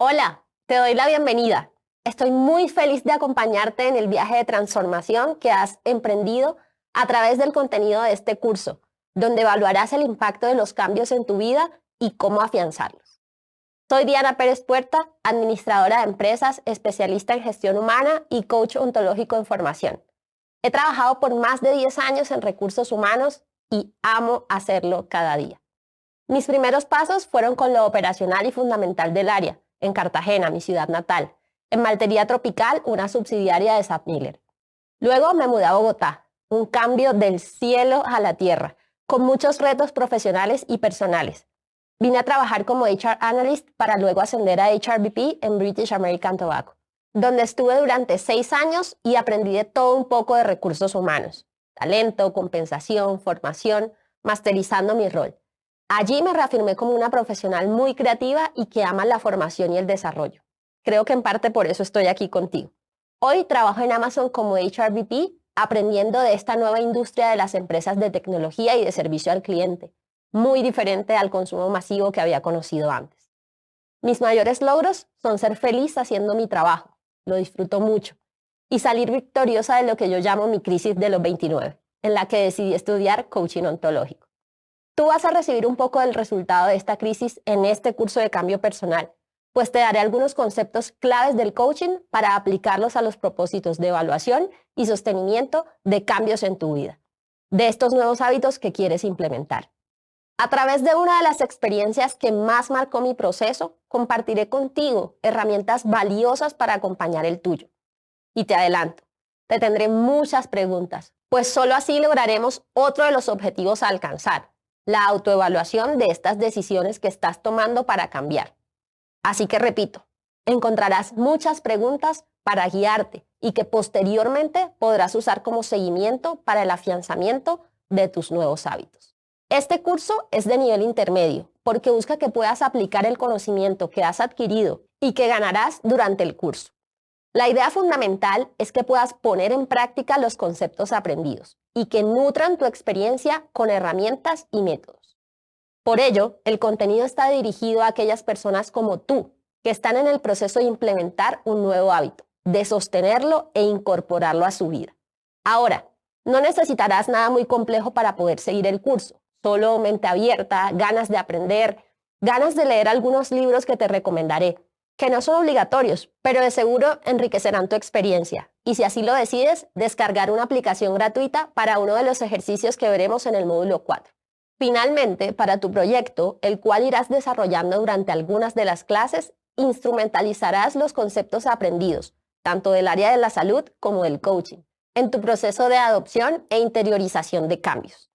Hola, te doy la bienvenida. Estoy muy feliz de acompañarte en el viaje de transformación que has emprendido a través del contenido de este curso, donde evaluarás el impacto de los cambios en tu vida y cómo afianzarlos. Soy Diana Pérez Puerta, administradora de empresas, especialista en gestión humana y coach ontológico en formación. He trabajado por más de 10 años en recursos humanos y amo hacerlo cada día. Mis primeros pasos fueron con lo operacional y fundamental del área, en Cartagena, mi ciudad natal, en Maltería Tropical, una subsidiaria de SAP Miller. Luego me mudé a Bogotá, un cambio del cielo a la tierra, con muchos retos profesionales y personales. Vine a trabajar como HR Analyst para luego ascender a HR VP en British American Tobacco, donde estuve durante 6 años y aprendí de todo un poco de recursos humanos, talento, compensación, formación, masterizando mi rol. Allí me reafirmé como una profesional muy creativa y que ama la formación y el desarrollo. Creo que en parte por eso estoy aquí contigo. Hoy trabajo en Amazon como HRVP, aprendiendo de esta nueva industria de las empresas de tecnología y de servicio al cliente, muy diferente al consumo masivo que había conocido antes. Mis mayores logros son ser feliz haciendo mi trabajo, lo disfruto mucho, y salir victoriosa de lo que yo llamo mi crisis de los 29, en la que decidí estudiar coaching ontológico. Tú vas a recibir un poco del resultado de esta crisis en este curso de cambio personal, pues te daré algunos conceptos claves del coaching para aplicarlos a los propósitos de evaluación y sostenimiento de cambios en tu vida, de estos nuevos hábitos que quieres implementar. A través de una de las experiencias que más marcó mi proceso, compartiré contigo herramientas valiosas para acompañar el tuyo. Y te adelanto, te tendré muchas preguntas, pues solo así lograremos otro de los objetivos a alcanzar, la autoevaluación de estas decisiones que estás tomando para cambiar. Así que repito, encontrarás muchas preguntas para guiarte y que posteriormente podrás usar como seguimiento para el afianzamiento de tus nuevos hábitos. Este curso es de nivel intermedio porque busca que puedas aplicar el conocimiento que has adquirido y que ganarás durante el curso. La idea fundamental es que puedas poner en práctica los conceptos aprendidos y que nutran tu experiencia con herramientas y métodos. Por ello, el contenido está dirigido a aquellas personas como tú, que están en el proceso de implementar un nuevo hábito, de sostenerlo e incorporarlo a su vida. Ahora, no necesitarás nada muy complejo para poder seguir el curso, solo mente abierta, ganas de aprender, ganas de leer algunos libros que te recomendaré, que no son obligatorios, pero de seguro enriquecerán tu experiencia. Y si así lo decides, descargar una aplicación gratuita para uno de los ejercicios que veremos en el módulo 4. Finalmente, para tu proyecto, el cual irás desarrollando durante algunas de las clases, instrumentalizarás los conceptos aprendidos, tanto del área de la salud como del coaching, en tu proceso de adopción e interiorización de cambios.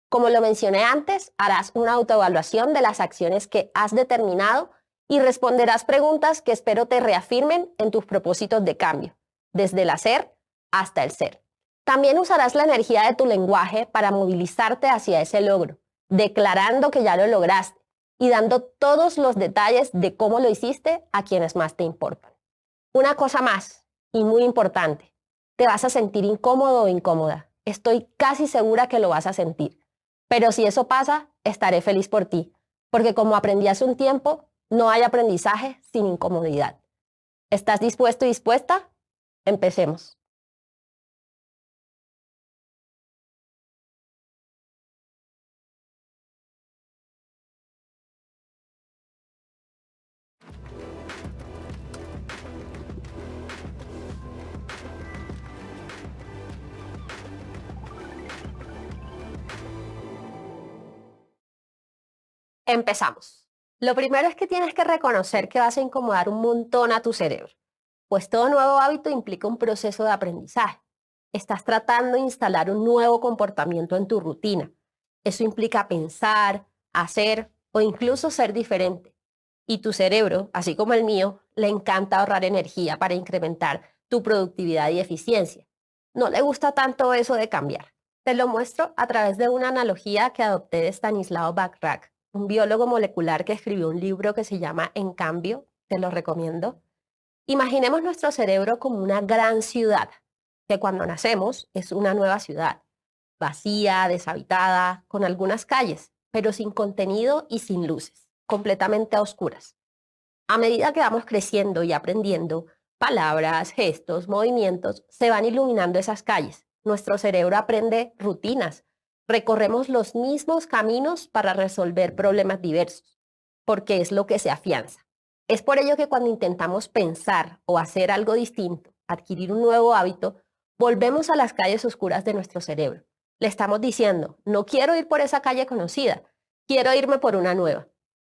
Como lo mencioné antes, harás una autoevaluación de las acciones que has determinado y responderás preguntas que espero te reafirmen en tus propósitos de cambio, desde el hacer hasta el ser. También usarás la energía de tu lenguaje para movilizarte hacia ese logro, declarando que ya lo lograste y dando todos los detalles de cómo lo hiciste a quienes más te importan. Una cosa más, y muy importante, te vas a sentir incómodo o incómoda. Estoy casi segura que lo vas a sentir. Pero si eso pasa, estaré feliz por ti, porque como aprendí hace un tiempo, no hay aprendizaje sin incomodidad. ¿Estás dispuesto y dispuesta? Empecemos. Empezamos. Lo primero es que tienes que reconocer que vas a incomodar un montón a tu cerebro, pues todo nuevo hábito implica un proceso de aprendizaje. Estás tratando de instalar un nuevo comportamiento en tu rutina. Eso implica pensar, hacer o incluso ser diferente. Y tu cerebro, así como el mío, le encanta ahorrar energía para incrementar tu productividad y eficiencia. No le gusta tanto eso de cambiar. Te lo muestro a través de una analogía que adopté de Stanislaw Bachrach, un biólogo molecular que escribió un libro que se llama En cambio, te lo recomiendo. Imaginemos nuestro cerebro como una gran ciudad, que cuando nacemos es una nueva ciudad, vacía, deshabitada, con algunas calles, pero sin contenido y sin luces, completamente a oscuras. A medida que vamos creciendo y aprendiendo, palabras, gestos, movimientos, se van iluminando esas calles. Nuestro cerebro aprende rutinas. Recorremos los mismos caminos para resolver problemas diversos, porque es lo que se afianza. Es por ello que cuando intentamos pensar o hacer algo distinto, adquirir un nuevo hábito, volvemos a las calles oscuras de nuestro cerebro. Le estamos diciendo, no quiero ir por esa calle conocida, quiero irme por una nueva.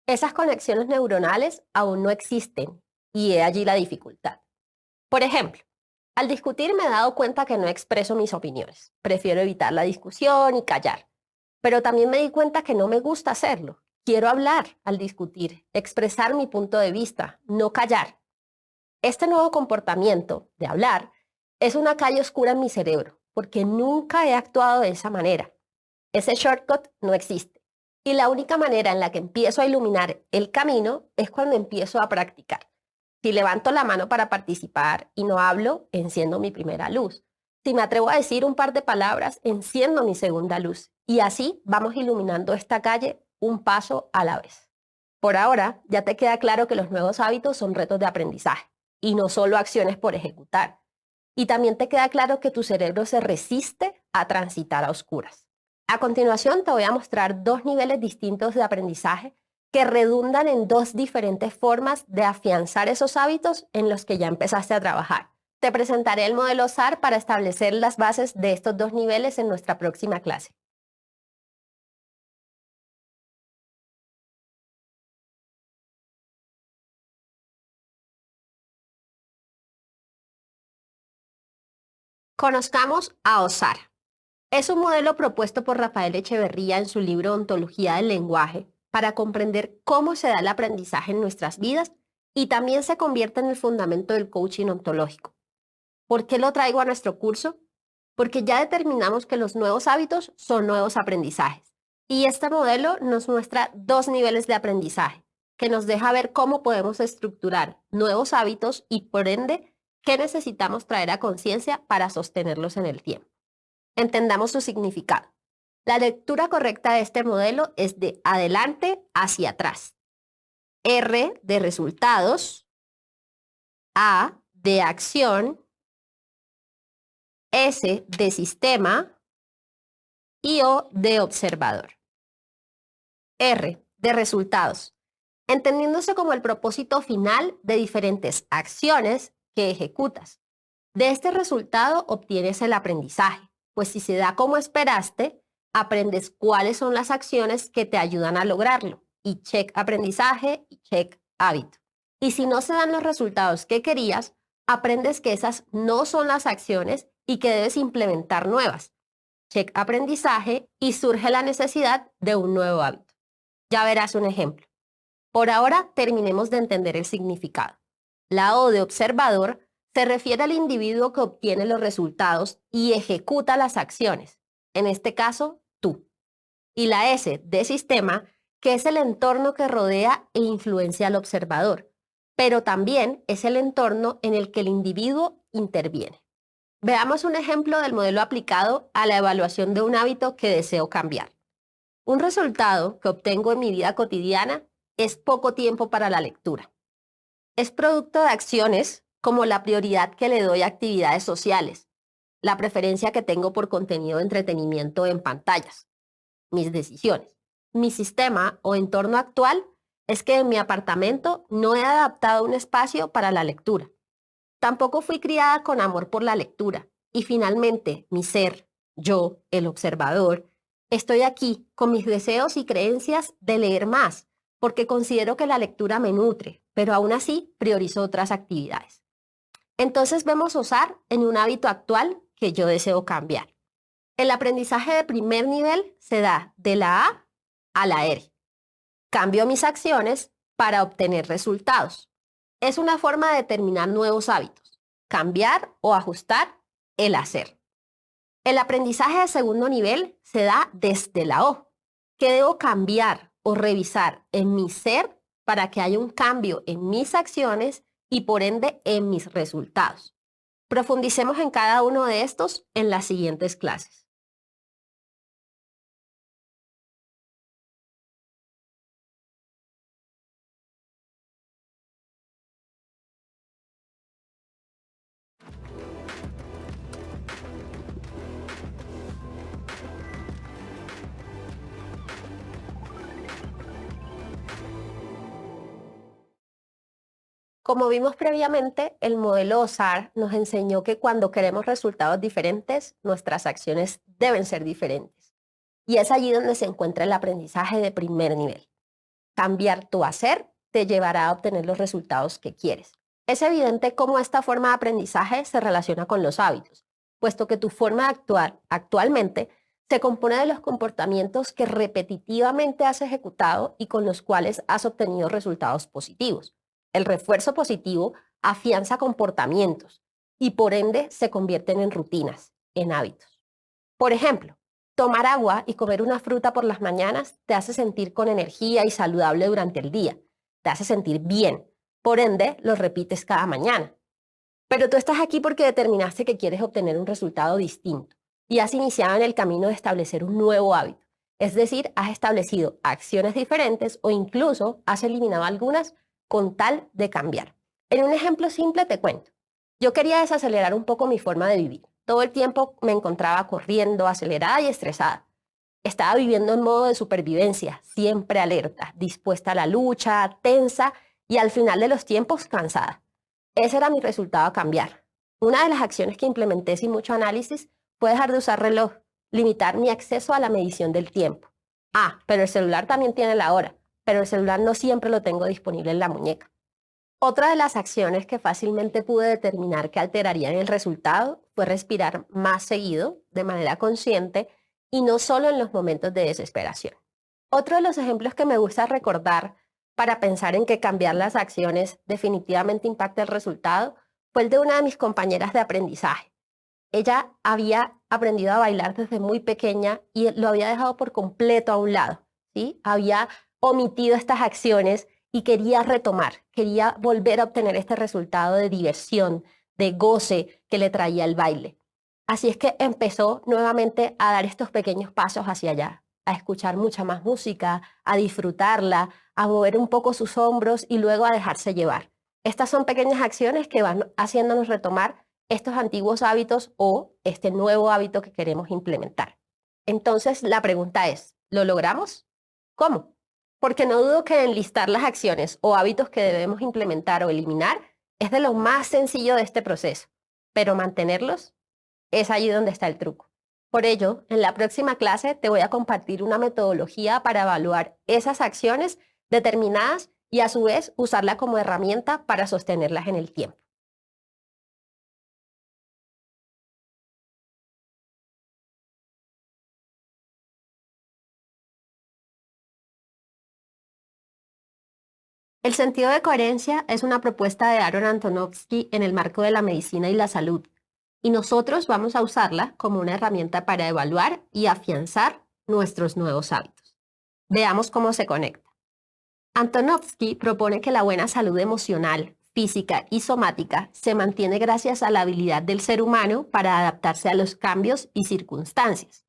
Esas conexiones neuronales aún no existen y he allí la dificultad. Por ejemplo, al discutir me he dado cuenta que no expreso mis opiniones. Prefiero evitar la discusión y callar. Pero también me di cuenta que no me gusta hacerlo. Quiero hablar al discutir, expresar mi punto de vista, no callar. Este nuevo comportamiento de hablar es una calle oscura en mi cerebro, porque nunca he actuado de esa manera. Ese shortcut no existe. Y la única manera en la que empiezo a iluminar el camino es cuando empiezo a practicar. Si levanto la mano para participar y no hablo, enciendo mi primera luz. Si me atrevo a decir un par de palabras, enciendo mi segunda luz. Y así vamos iluminando esta calle un paso a la vez. Por ahora, ya te queda claro que los nuevos hábitos son retos de aprendizaje y no solo acciones por ejecutar. Y también te queda claro que tu cerebro se resiste a transitar a oscuras. A continuación, te voy a mostrar dos niveles distintos de aprendizaje que redundan en dos diferentes formas de afianzar esos hábitos en los que ya empezaste a trabajar. Te presentaré el modelo SAR para establecer las bases de estos dos niveles en nuestra próxima clase. Conozcamos a OSAR. Es un modelo propuesto por Rafael Echeverría en su libro Ontología del lenguaje para comprender cómo se da el aprendizaje en nuestras vidas y también se convierte en el fundamento del coaching ontológico. ¿Por qué lo traigo a nuestro curso? Porque ya determinamos que los nuevos hábitos son nuevos aprendizajes. Y este modelo nos muestra dos niveles de aprendizaje, que nos deja ver cómo podemos estructurar nuevos hábitos y por ende, qué necesitamos traer a conciencia para sostenerlos en el tiempo. Entendamos su significado. La lectura correcta de este modelo es de adelante hacia atrás. R de resultados, A de acción, S de sistema y O de observador. R de resultados, entendiéndose como el propósito final de diferentes acciones que ejecutas. De este resultado obtienes el aprendizaje, pues si se da como esperaste, aprendes cuáles son las acciones que te ayudan a lograrlo. Y check aprendizaje y check hábito. Y si no se dan los resultados que querías, aprendes que esas no son las acciones y que debes implementar nuevas. Check aprendizaje y surge la necesidad de un nuevo hábito. Ya verás un ejemplo. Por ahora terminemos de entender el significado. La O de observador se refiere al individuo que obtiene los resultados y ejecuta las acciones, en este caso, tú. Y la S de sistema, que es el entorno que rodea e influencia al observador, pero también es el entorno en el que el individuo interviene. Veamos un ejemplo del modelo aplicado a la evaluación de un hábito que deseo cambiar. Un resultado que obtengo en mi vida cotidiana es poco tiempo para la lectura. Es producto de acciones como la prioridad que le doy a actividades sociales, la preferencia que tengo por contenido de entretenimiento en pantallas, mis decisiones. Mi sistema o entorno actual es que en mi apartamento no he adaptado un espacio para la lectura. Tampoco fui criada con amor por la lectura. Y finalmente, mi ser, yo, el observador, estoy aquí con mis deseos y creencias de leer más, porque considero que la lectura me nutre, pero aún así priorizo otras actividades. Entonces vemos OSAR en un hábito actual que yo deseo cambiar. El aprendizaje de primer nivel se da de la A la R. Cambio mis acciones para obtener resultados. Es una forma de determinar nuevos hábitos, cambiar o ajustar el hacer. El aprendizaje de segundo nivel se da desde la O, que debo cambiar o revisar en mi ser para que haya un cambio en mis acciones y por ende en mis resultados. Profundicemos en cada uno de estos en las siguientes clases. Como vimos previamente, el modelo OSAR nos enseñó que cuando queremos resultados diferentes, nuestras acciones deben ser diferentes. Y es allí donde se encuentra el aprendizaje de primer nivel. Cambiar tu hacer te llevará a obtener los resultados que quieres. Es evidente cómo esta forma de aprendizaje se relaciona con los hábitos, puesto que tu forma de actuar actualmente se compone de los comportamientos que repetitivamente has ejecutado y con los cuales has obtenido resultados positivos. El refuerzo positivo afianza comportamientos y por ende se convierten en rutinas, en hábitos. Por ejemplo, tomar agua y comer una fruta por las mañanas te hace sentir con energía y saludable durante el día. Te hace sentir bien. Por ende, lo repites cada mañana. Pero tú estás aquí porque determinaste que quieres obtener un resultado distinto y has iniciado en el camino de establecer un nuevo hábito. Es decir, has establecido acciones diferentes o incluso has eliminado algunas con tal de cambiar. En un ejemplo simple te cuento. Yo quería desacelerar un poco mi forma de vivir. Todo el tiempo me encontraba corriendo, acelerada y estresada. Estaba viviendo en modo de supervivencia, siempre alerta, dispuesta a la lucha, tensa y al final de los tiempos cansada. Ese era mi resultado a cambiar. Una de las acciones que implementé sin mucho análisis fue dejar de usar reloj, limitar mi acceso a la medición del tiempo. Ah, pero el celular también tiene la hora, pero el celular no siempre lo tengo disponible en la muñeca. Otra de las acciones que fácilmente pude determinar que alterarían el resultado fue respirar más seguido, de manera consciente, y no solo en los momentos de desesperación. Otro de los ejemplos que me gusta recordar para pensar en que cambiar las acciones definitivamente impacta el resultado fue el de una de mis compañeras de aprendizaje. Ella había aprendido a bailar desde muy pequeña y lo había dejado por completo a un lado, ¿sí? Había omitido estas acciones y quería retomar, quería volver a obtener este resultado de diversión, de goce que le traía el baile. Así es que empezó nuevamente a dar estos pequeños pasos hacia allá, a escuchar mucha más música, a disfrutarla, a mover un poco sus hombros y luego a dejarse llevar. Estas son pequeñas acciones que van haciéndonos retomar estos antiguos hábitos o este nuevo hábito que queremos implementar. Entonces, la pregunta es, ¿lo logramos? ¿Cómo? Porque no dudo que enlistar las acciones o hábitos que debemos implementar o eliminar es de lo más sencillo de este proceso, pero mantenerlos es allí donde está el truco. Por ello, en la próxima clase te voy a compartir una metodología para evaluar esas acciones determinadas y a su vez usarla como herramienta para sostenerlas en el tiempo. El sentido de coherencia es una propuesta de Aaron Antonovsky en el marco de la medicina y la salud, y nosotros vamos a usarla como una herramienta para evaluar y afianzar nuestros nuevos hábitos. Veamos cómo se conecta. Antonovsky propone que la buena salud emocional, física y somática se mantiene gracias a la habilidad del ser humano para adaptarse a los cambios y circunstancias.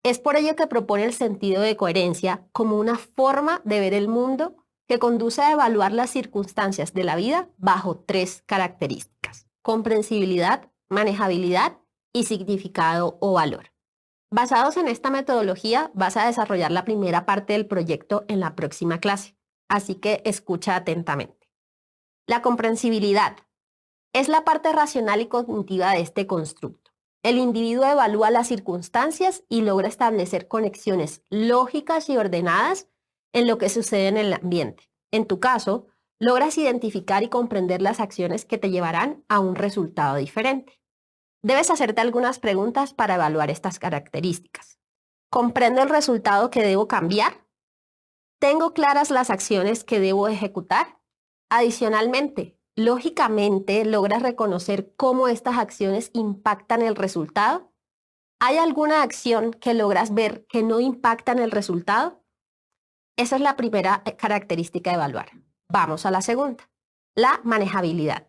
Es por ello que propone el sentido de coherencia como una forma de ver el mundo que conduce a evaluar las circunstancias de la vida bajo tres características: comprensibilidad, manejabilidad y significado o valor. Basados en esta metodología, vas a desarrollar la primera parte del proyecto en la próxima clase, así que escucha atentamente. La comprensibilidad es la parte racional y cognitiva de este constructo. El individuo evalúa las circunstancias y logra establecer conexiones lógicas y ordenadas en lo que sucede en el ambiente. En tu caso, logras identificar y comprender las acciones que te llevarán a un resultado diferente. Debes hacerte algunas preguntas para evaluar estas características. ¿Comprendo el resultado que debo cambiar? ¿Tengo claras las acciones que debo ejecutar? Adicionalmente, lógicamente, ¿logras reconocer cómo estas acciones impactan el resultado? ¿Hay alguna acción que logras ver que no impacta en el resultado? Esa es la primera característica de evaluar. Vamos a la segunda. La manejabilidad.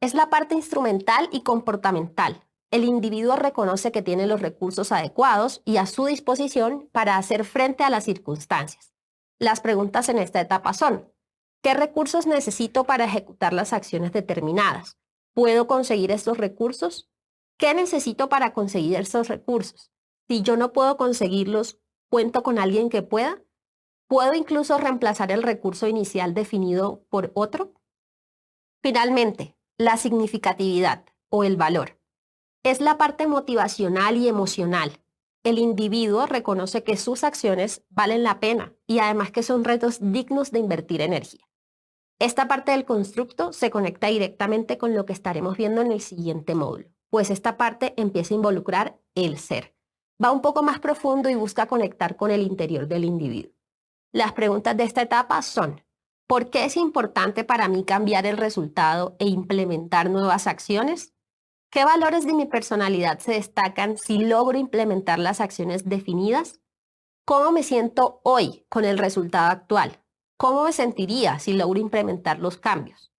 Es la parte instrumental y comportamental. El individuo reconoce que tiene los recursos adecuados y a su disposición para hacer frente a las circunstancias. Las preguntas en esta etapa son: ¿qué recursos necesito para ejecutar las acciones determinadas? ¿Puedo conseguir estos recursos? ¿Qué necesito para conseguir estos recursos? Si yo no puedo conseguirlos, ¿cuento con alguien que pueda? ¿Puedo incluso reemplazar el recurso inicial definido por otro? Finalmente, la significatividad o el valor es la parte motivacional y emocional. El individuo reconoce que sus acciones valen la pena y además que son retos dignos de invertir energía. Esta parte del constructo se conecta directamente con lo que estaremos viendo en el siguiente módulo, pues esta parte empieza a involucrar el ser. Va un poco más profundo y busca conectar con el interior del individuo. Las preguntas de esta etapa son: ¿por qué es importante para mí cambiar el resultado e implementar nuevas acciones? ¿Qué valores de mi personalidad se destacan si logro implementar las acciones definidas? ¿Cómo me siento hoy con el resultado actual? ¿Cómo me sentiría si logro implementar los cambios?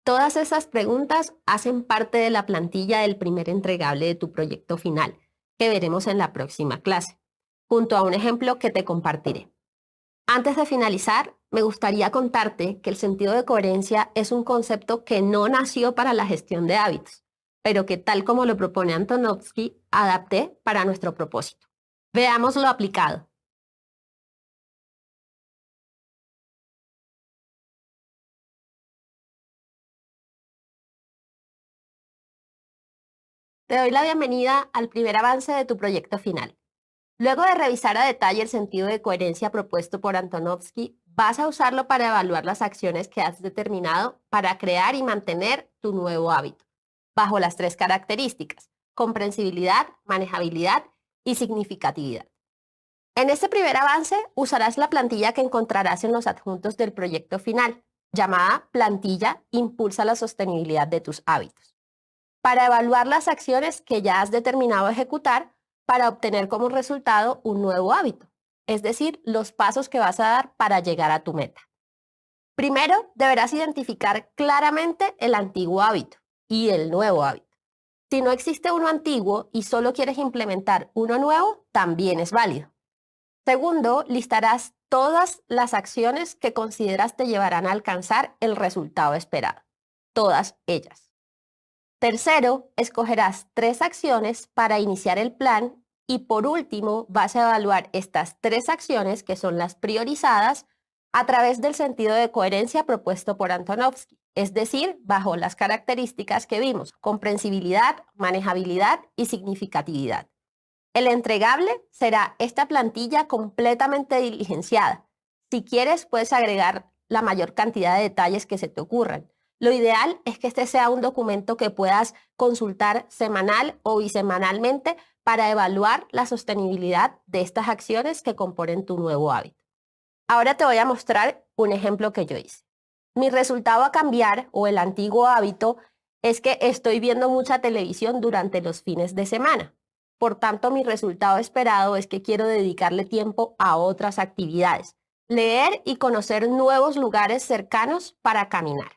Todas esas preguntas hacen parte de la plantilla del primer entregable de tu proyecto final, que veremos en la próxima clase, junto a un ejemplo que te compartiré. Antes de finalizar, me gustaría contarte que el sentido de coherencia es un concepto que no nació para la gestión de hábitos, pero que, tal como lo propone Antonovsky, adapté para nuestro propósito. Veámoslo aplicado. Te doy la bienvenida al primer avance de tu proyecto final. Luego de revisar a detalle el sentido de coherencia propuesto por Antonovsky, vas a usarlo para evaluar las acciones que has determinado para crear y mantener tu nuevo hábito, bajo las 3 características: comprensibilidad, manejabilidad y significatividad. En este primer avance usarás la plantilla que encontrarás en los adjuntos del proyecto final, llamada Plantilla Impulsa la sostenibilidad de tus hábitos, para evaluar las acciones que ya has determinado ejecutar para obtener como resultado un nuevo hábito, es decir, los pasos que vas a dar para llegar a tu meta. Primero, deberás identificar claramente el antiguo hábito y el nuevo hábito. Si no existe uno antiguo y solo quieres implementar uno nuevo, también es válido. Segundo, listarás todas las acciones que consideras te llevarán a alcanzar el resultado esperado, todas ellas. Tercero, escogerás 3 acciones para iniciar el plan y por último vas a evaluar estas 3 acciones, que son las priorizadas, a través del sentido de coherencia propuesto por Antonovsky, es decir, bajo las características que vimos: comprensibilidad, manejabilidad y significatividad. El entregable será esta plantilla completamente diligenciada. Si quieres, puedes agregar la mayor cantidad de detalles que se te ocurran. Lo ideal es que este sea un documento que puedas consultar semanal o bisemanalmente para evaluar la sostenibilidad de estas acciones que componen tu nuevo hábito. Ahora te voy a mostrar un ejemplo que yo hice. Mi resultado a cambiar, o el antiguo hábito, es que estoy viendo mucha televisión durante los fines de semana. Por tanto, mi resultado esperado es que quiero dedicarle tiempo a otras actividades, leer y conocer nuevos lugares cercanos para caminar.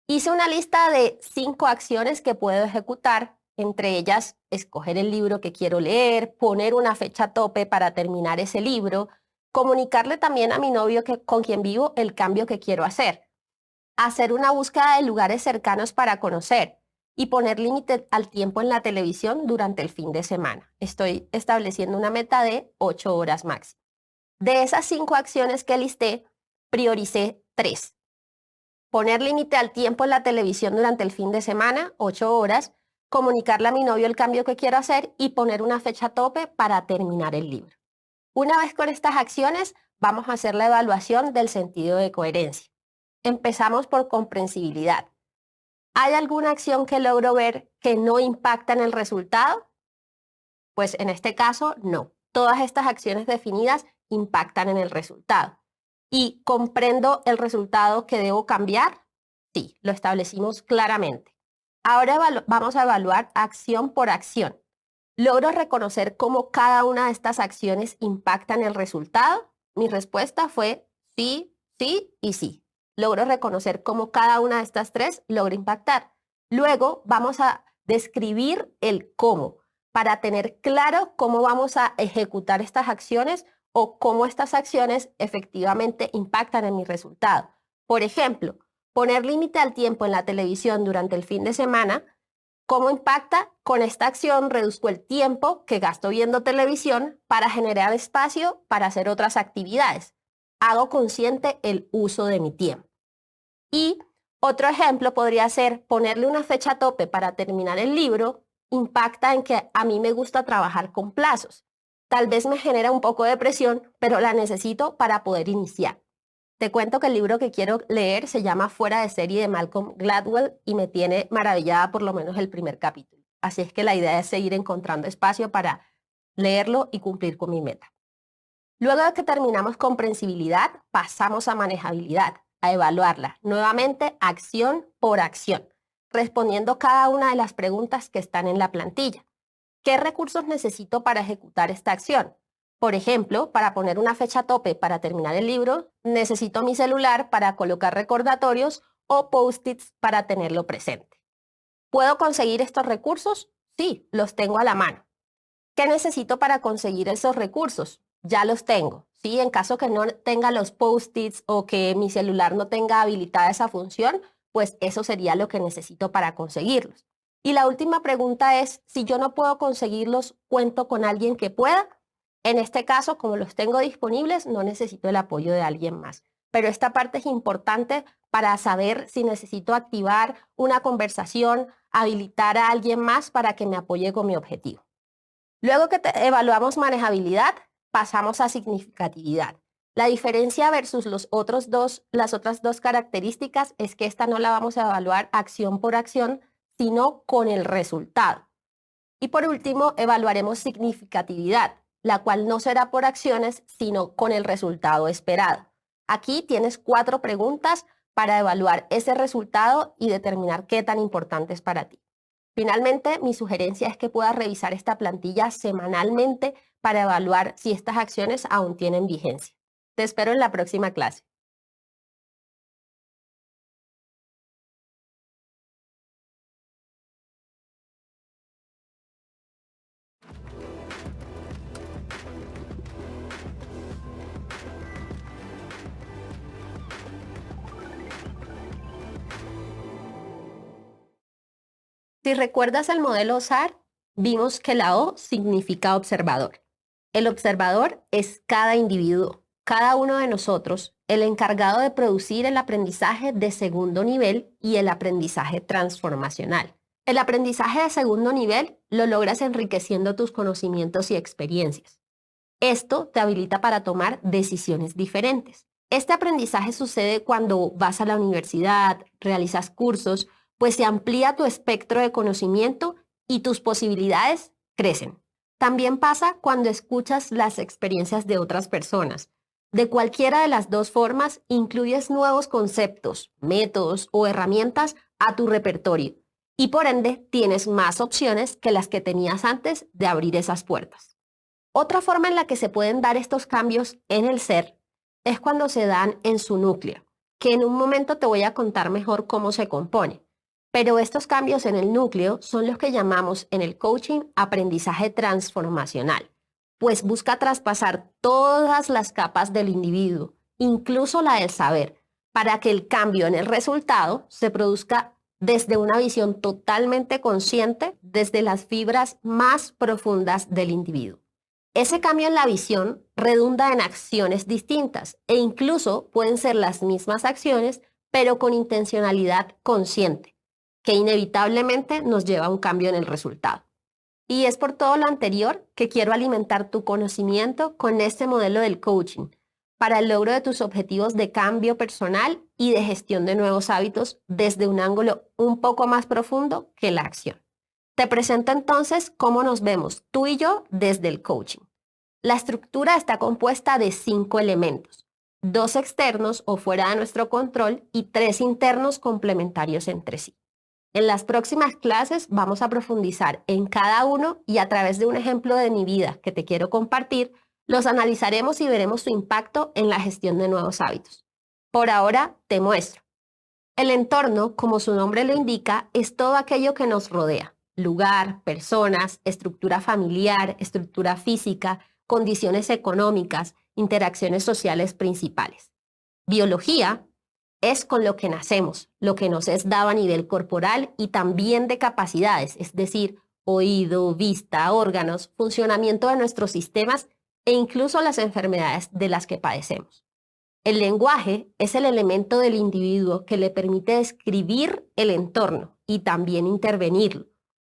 Hice una lista de 5 acciones que puedo ejecutar, entre ellas escoger el libro que quiero leer, poner una fecha tope para terminar ese libro, comunicarle también a mi novio con quien vivo el cambio que quiero hacer una búsqueda de lugares cercanos para conocer y poner límite al tiempo en la televisión durante el fin de semana. Estoy estableciendo una meta de 8 horas máximo. De esas 5 acciones que listé, prioricé 3. Poner límite al tiempo en la televisión durante el fin de semana, 8 horas, comunicarle a mi novio el cambio que quiero hacer y poner una fecha tope para terminar el libro. Una vez con estas acciones, vamos a hacer la evaluación del sentido de coherencia. Empezamos por comprensibilidad. ¿Hay alguna acción que logro ver que no impacta en el resultado? Pues en este caso, no. Todas estas acciones definidas impactan en el resultado. ¿Y comprendo el resultado que debo cambiar? Sí, lo establecimos claramente. Ahora vamos a evaluar acción por acción. ¿Logro reconocer cómo cada una de estas acciones impacta en el resultado? Mi respuesta fue sí, sí y sí. Logro reconocer cómo cada una de estas 3 logra impactar. Luego vamos a describir el cómo, para tener claro cómo vamos a ejecutar estas acciones o cómo estas acciones efectivamente impactan en mi resultado. Por ejemplo, poner límite al tiempo en la televisión durante el fin de semana. ¿Cómo impacta? Con esta acción reduzco el tiempo que gasto viendo televisión para generar espacio para hacer otras actividades. Hago consciente el uso de mi tiempo. Y Otro ejemplo podría ser ponerle una fecha tope para terminar el libro, impacta en que a mí me gusta trabajar con plazos. Tal vez me genera un poco de presión, pero la necesito para poder iniciar. Te cuento que el libro que quiero leer se llama Fuera de serie de Malcolm Gladwell y me tiene maravillada por lo menos el primer capítulo. Así es que la idea es seguir encontrando espacio para leerlo y cumplir con mi meta. Luego de que terminamos comprensibilidad, pasamos a manejabilidad, a evaluarla. Nuevamente, acción por acción, respondiendo cada una de las preguntas que están en la plantilla. ¿Qué recursos necesito para ejecutar esta acción? Por ejemplo, para poner una fecha tope para terminar el libro, necesito mi celular para colocar recordatorios o post-its para tenerlo presente. ¿Puedo conseguir estos recursos? Sí, los tengo a la mano. ¿Qué necesito para conseguir esos recursos? Ya los tengo. ¿Sí? En caso que no tenga los post-its o que mi celular no tenga habilitada esa función, pues eso sería lo que necesito para conseguirlos. Y la última pregunta es, si yo no puedo conseguirlos, ¿cuento con alguien que pueda? En este caso, como los tengo disponibles, no necesito el apoyo de alguien más. Pero esta parte es importante para saber si necesito activar una conversación, habilitar a alguien más para que me apoye con mi objetivo. Luego que evaluamos manejabilidad, pasamos a significatividad. La diferencia versus las otras dos características es que esta no la vamos a evaluar acción por acción, sino con el resultado. Y por último, evaluaremos significatividad, la cual no será por acciones, sino con el resultado esperado. Aquí tienes 4 preguntas para evaluar ese resultado y determinar qué tan importante es para ti. Finalmente, mi sugerencia es que puedas revisar esta plantilla semanalmente para evaluar si estas acciones aún tienen vigencia. Te espero en la próxima clase. Si recuerdas el modelo SAR, vimos que la O significa observador. El observador es cada individuo, cada uno de nosotros, el encargado de producir el aprendizaje de segundo nivel y el aprendizaje transformacional. El aprendizaje de segundo nivel lo logras enriqueciendo tus conocimientos y experiencias. Esto te habilita para tomar decisiones diferentes. Este aprendizaje sucede cuando vas a la universidad, realizas cursos, pues se amplía tu espectro de conocimiento y tus posibilidades crecen. También pasa cuando escuchas las experiencias de otras personas. De cualquiera de las dos formas, incluyes nuevos conceptos, métodos o herramientas a tu repertorio y por ende tienes más opciones que las que tenías antes de abrir esas puertas. Otra forma en la que se pueden dar estos cambios en el ser es cuando se dan en su núcleo, que en un momento te voy a contar mejor cómo se compone. Pero estos cambios en el núcleo son los que llamamos en el coaching aprendizaje transformacional, pues busca traspasar todas las capas del individuo, incluso la del saber, para que el cambio en el resultado se produzca desde una visión totalmente consciente, desde las fibras más profundas del individuo. Ese cambio en la visión redunda en acciones distintas e incluso pueden ser las mismas acciones, pero con intencionalidad consciente, que inevitablemente nos lleva a un cambio en el resultado. Y es por todo lo anterior que quiero alimentar tu conocimiento con este modelo del coaching para el logro de tus objetivos de cambio personal y de gestión de nuevos hábitos desde un ángulo un poco más profundo que la acción. Te presento entonces cómo nos vemos tú y yo desde el coaching. La estructura está compuesta de 5 elementos, 2 externos o fuera de nuestro control y 3 internos complementarios entre sí. En las próximas clases vamos a profundizar en cada uno y a través de un ejemplo de mi vida que te quiero compartir, los analizaremos y veremos su impacto en la gestión de nuevos hábitos. Por ahora te muestro. El entorno, como su nombre lo indica, es todo aquello que nos rodea. Lugar, personas, estructura familiar, estructura física, condiciones económicas, interacciones sociales principales. Biología es con lo que nacemos, lo que nos es dado a nivel corporal y también de capacidades, es decir, oído, vista, órganos, funcionamiento de nuestros sistemas e incluso las enfermedades de las que padecemos. El lenguaje es el elemento del individuo que le permite describir el entorno y también intervenirlo,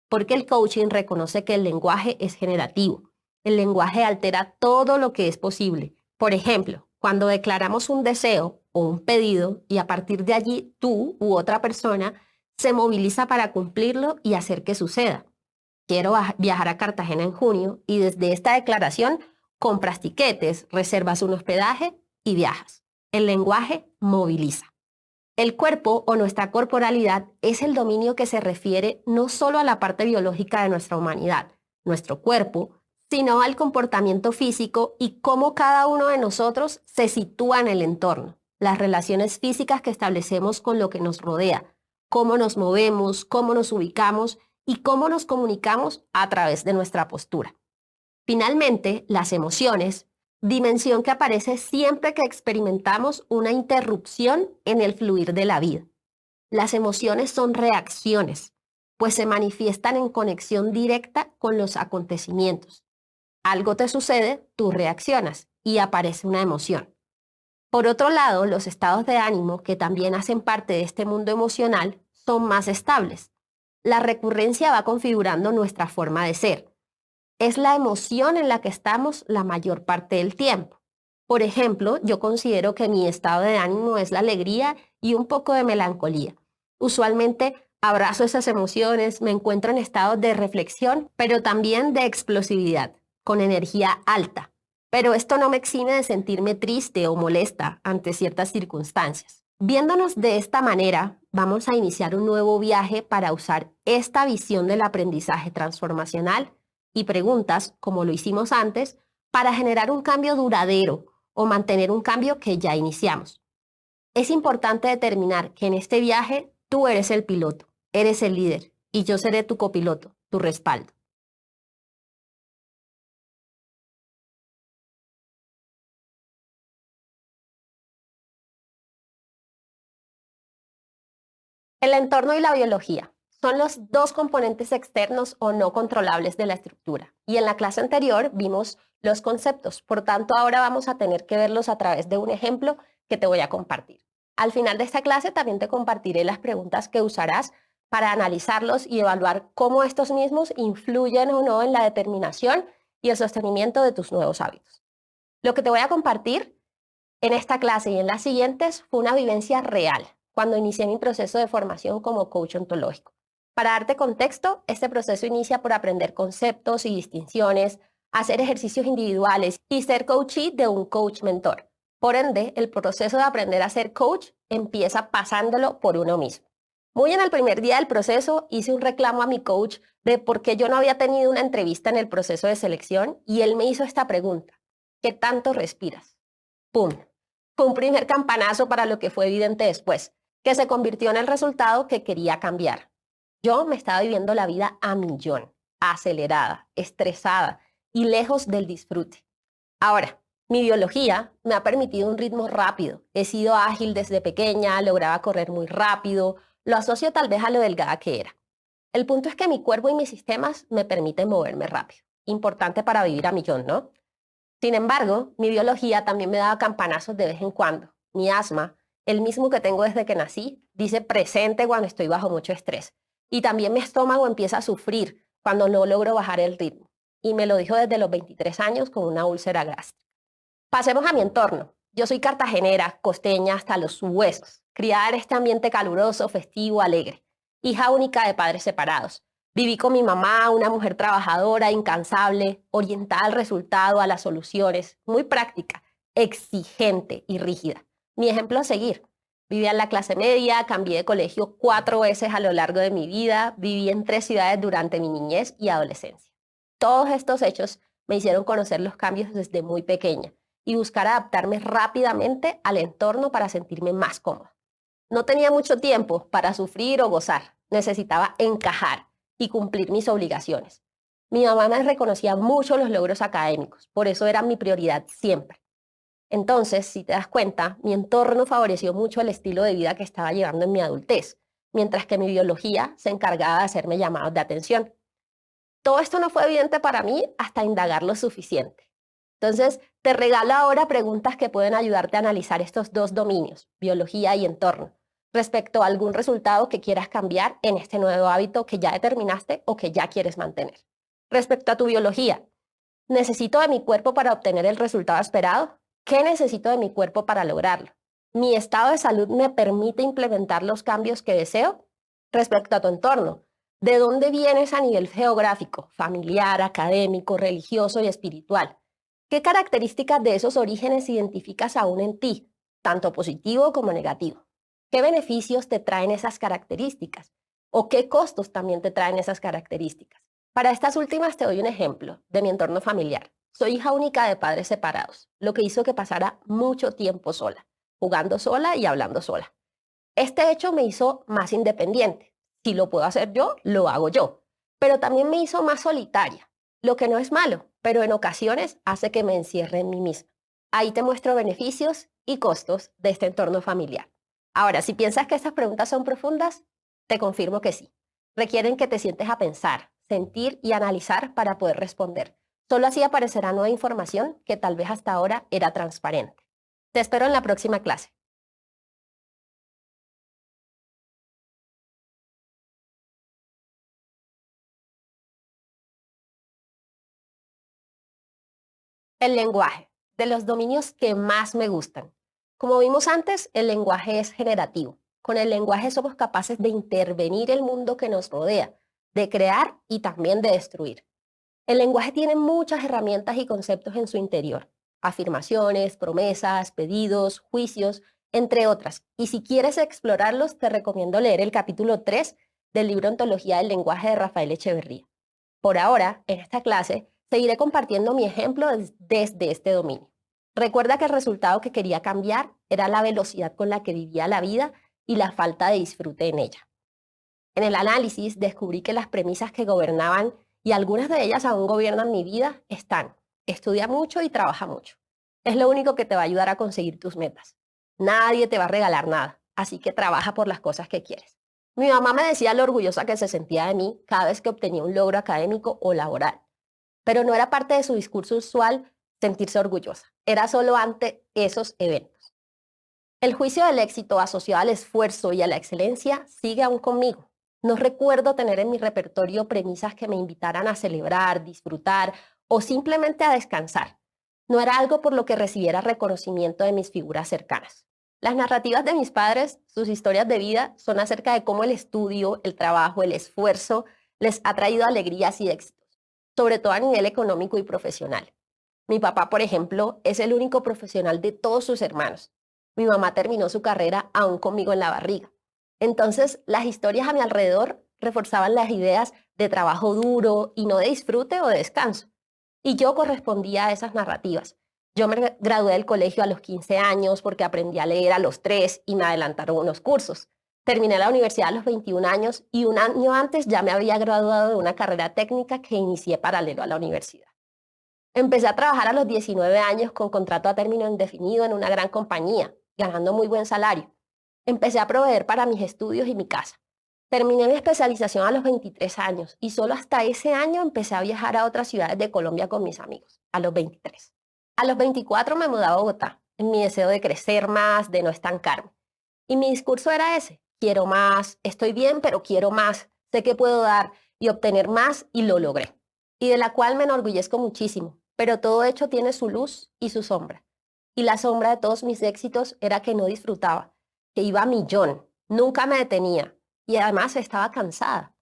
porque el coaching reconoce que el lenguaje es generativo. El lenguaje altera todo lo que es posible. Por ejemplo, cuando declaramos un deseo o un pedido y a partir de allí tú u otra persona se moviliza para cumplirlo y hacer que suceda. Quiero viajar a Cartagena en junio y desde esta declaración compras tiquetes, reservas un hospedaje y viajas. El lenguaje moviliza. El cuerpo o nuestra corporalidad es el dominio que se refiere no solo a la parte biológica de nuestra humanidad, nuestro cuerpo, sino al comportamiento físico y cómo cada uno de nosotros se sitúa en el entorno, las relaciones físicas que establecemos con lo que nos rodea, cómo nos movemos, cómo nos ubicamos y cómo nos comunicamos a través de nuestra postura. Finalmente, las emociones, dimensión que aparece siempre que experimentamos una interrupción en el fluir de la vida. Las emociones son reacciones, pues se manifiestan en conexión directa con los acontecimientos. Algo te sucede, tú reaccionas y aparece una emoción. Por otro lado, los estados de ánimo, que también hacen parte de este mundo emocional, son más estables. La recurrencia va configurando nuestra forma de ser. Es la emoción en la que estamos la mayor parte del tiempo. Por ejemplo, yo considero que mi estado de ánimo es la alegría y un poco de melancolía. Usualmente abrazo esas emociones, me encuentro en estados de reflexión, pero también de explosividad, con energía alta. Pero esto no me exime de sentirme triste o molesta ante ciertas circunstancias. Viéndonos de esta manera, vamos a iniciar un nuevo viaje para usar esta visión del aprendizaje transformacional y preguntas, como lo hicimos antes, para generar un cambio duradero o mantener un cambio que ya iniciamos. Es importante determinar que en este viaje tú eres el piloto, eres el líder y yo seré tu copiloto, tu respaldo. El entorno y la biología son los dos componentes externos o no controlables de la estructura. Y en la clase anterior vimos los conceptos, por tanto ahora vamos a tener que verlos a través de un ejemplo que te voy a compartir. Al final de esta clase también te compartiré las preguntas que usarás para analizarlos y evaluar cómo estos mismos influyen o no en la determinación y el sostenimiento de tus nuevos hábitos. Lo que te voy a compartir en esta clase y en las siguientes fue una vivencia real cuando inicié mi proceso de formación como coach ontológico. Para darte contexto, este proceso inicia por aprender conceptos y distinciones, hacer ejercicios individuales y ser coachee de un coach mentor. Por ende, el proceso de aprender a ser coach empieza pasándolo por uno mismo. Muy en el primer día del proceso hice un reclamo a mi coach de por qué yo no había tenido una entrevista en el proceso de selección y él me hizo esta pregunta: ¿qué tanto respiras? ¡Pum! Fue un primer campanazo para lo que fue evidente después, que se convirtió en el resultado que quería cambiar. Yo me estaba viviendo la vida a millón, acelerada, estresada y lejos del disfrute. Ahora, mi biología me ha permitido un ritmo rápido. He sido ágil desde pequeña, lograba correr muy rápido, lo asocio tal vez a lo delgada que era. El punto es que mi cuerpo y mis sistemas me permiten moverme rápido. Importante para vivir a millón, ¿no? Sin embargo, mi biología también me daba campanazos de vez en cuando. Mi asma, el mismo que tengo desde que nací, dice presente cuando estoy bajo mucho estrés. Y también mi estómago empieza a sufrir cuando no logro bajar el ritmo. Y me lo dijo desde los 23 años con una úlcera gástrica. Pasemos a mi entorno. Yo soy cartagenera, costeña hasta los huesos, criada en este ambiente caluroso, festivo, alegre. Hija única de padres separados. Viví con mi mamá, una mujer trabajadora, incansable, orientada al resultado, a las soluciones, muy práctica, exigente y rígida. Mi ejemplo a seguir. Vivía en la clase media, cambié de colegio 4 veces a lo largo de mi vida, viví en 3 ciudades durante mi niñez y adolescencia. Todos estos hechos me hicieron conocer los cambios desde muy pequeña y buscar adaptarme rápidamente al entorno para sentirme más cómoda. No tenía mucho tiempo para sufrir o gozar, necesitaba encajar y cumplir mis obligaciones. Mi mamá me reconocía mucho los logros académicos, por eso era mi prioridad siempre. Entonces, si te das cuenta, mi entorno favoreció mucho el estilo de vida que estaba llevando en mi adultez, mientras que mi biología se encargaba de hacerme llamados de atención. Todo esto no fue evidente para mí hasta indagar lo suficiente. Entonces, te regalo ahora preguntas que pueden ayudarte a analizar estos dos dominios, biología y entorno, respecto a algún resultado que quieras cambiar en este nuevo hábito que ya determinaste o que ya quieres mantener. Respecto a tu biología, ¿necesito de mi cuerpo para obtener el resultado esperado? ¿Qué necesito de mi cuerpo para lograrlo? ¿Mi estado de salud me permite implementar los cambios que deseo? Respecto a tu entorno, ¿de dónde vienes a nivel geográfico, familiar, académico, religioso y espiritual? ¿Qué características de esos orígenes identificas aún en ti, tanto positivo como negativo? ¿Qué beneficios te traen esas características? ¿O qué costos también te traen esas características? Para estas últimas te doy un ejemplo de mi entorno familiar. Soy hija única de padres separados, lo que hizo que pasara mucho tiempo sola, jugando sola y hablando sola. Este hecho me hizo más independiente. Si lo puedo hacer yo, lo hago yo. Pero también me hizo más solitaria, lo que no es malo, pero en ocasiones hace que me encierre en mí misma. Ahí te muestro beneficios y costos de este entorno familiar. Ahora, si piensas que estas preguntas son profundas, te confirmo que sí. Requieren que te sientes a pensar, sentir y analizar para poder responder. Solo así aparecerá nueva información que tal vez hasta ahora era transparente. Te espero en la próxima clase. El lenguaje, de los dominios que más me gustan. Como vimos antes, el lenguaje es generativo. Con el lenguaje somos capaces de intervenir el mundo que nos rodea, de crear y también de destruir. El lenguaje tiene muchas herramientas y conceptos en su interior. Afirmaciones, promesas, pedidos, juicios, entre otras. Y si quieres explorarlos, te recomiendo leer el capítulo 3 del libro Ontología del Lenguaje de Rafael Echeverría. Por ahora, en esta clase, seguiré compartiendo mi ejemplo desde este dominio. Recuerda que el resultado que quería cambiar era la velocidad con la que vivía la vida y la falta de disfrute en ella. En el análisis descubrí que las premisas que gobernaban, y algunas de ellas aún gobiernan mi vida, están: estudia mucho y trabaja mucho. Es lo único que te va a ayudar a conseguir tus metas. Nadie te va a regalar nada, así que trabaja por las cosas que quieres. Mi mamá me decía lo orgullosa que se sentía de mí cada vez que obtenía un logro académico o laboral, pero no era parte de su discurso usual sentirse orgullosa, era solo ante esos eventos. El juicio del éxito asociado al esfuerzo y a la excelencia sigue aún conmigo. No recuerdo tener en mi repertorio premisas que me invitaran a celebrar, disfrutar o simplemente a descansar. No era algo por lo que recibiera reconocimiento de mis figuras cercanas. Las narrativas de mis padres, sus historias de vida, son acerca de cómo el estudio, el trabajo, el esfuerzo les ha traído alegrías y éxitos, sobre todo a nivel económico y profesional. Mi papá, por ejemplo, es el único profesional de todos sus hermanos. Mi mamá terminó su carrera aún conmigo en la barriga. Entonces, las historias a mi alrededor reforzaban las ideas de trabajo duro y no de disfrute o de descanso. Y yo correspondía a esas narrativas. Yo me gradué del colegio a los 15 años porque aprendí a leer a los 3 y me adelantaron unos cursos. Terminé la universidad a los 21 años y un año antes ya me había graduado de una carrera técnica que inicié paralelo a la universidad. Empecé a trabajar a los 19 años con contrato a término indefinido en una gran compañía, ganando muy buen salario. Empecé a proveer para mis estudios y mi casa. Terminé mi especialización a los 23 años y solo hasta ese año empecé a viajar a otras ciudades de Colombia con mis amigos, a los 23. A los 24 me mudé a Bogotá, en mi deseo de crecer más, de no estancarme. Y mi discurso era ese: quiero más, estoy bien, pero quiero más, sé que puedo dar y obtener más, y lo logré. Y de la cual me enorgullezco muchísimo, pero todo hecho tiene su luz y su sombra. Y la sombra de todos mis éxitos era que no disfrutaba, que iba a millón, nunca me detenía y además estaba cansada.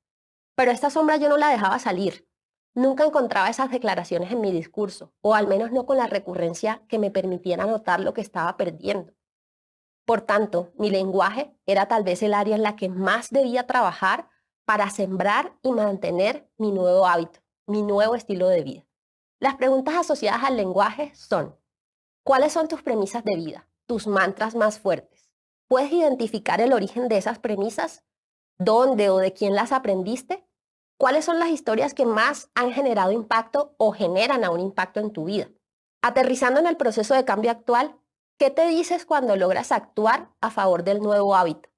Pero esta sombra yo no la dejaba salir. Nunca encontraba esas declaraciones en mi discurso, o al menos no con la recurrencia que me permitiera notar lo que estaba perdiendo. Por tanto, mi lenguaje era tal vez el área en la que más debía trabajar para sembrar y mantener mi nuevo hábito, mi nuevo estilo de vida. Las preguntas asociadas al lenguaje son: ¿cuáles son tus premisas de vida, tus mantras más fuertes? ¿Puedes identificar el origen de esas premisas? ¿Dónde o de quién las aprendiste? ¿Cuáles son las historias que más han generado impacto o generan aún impacto en tu vida? Aterrizando en el proceso de cambio actual, ¿qué te dices cuando logras actuar a favor del nuevo hábito?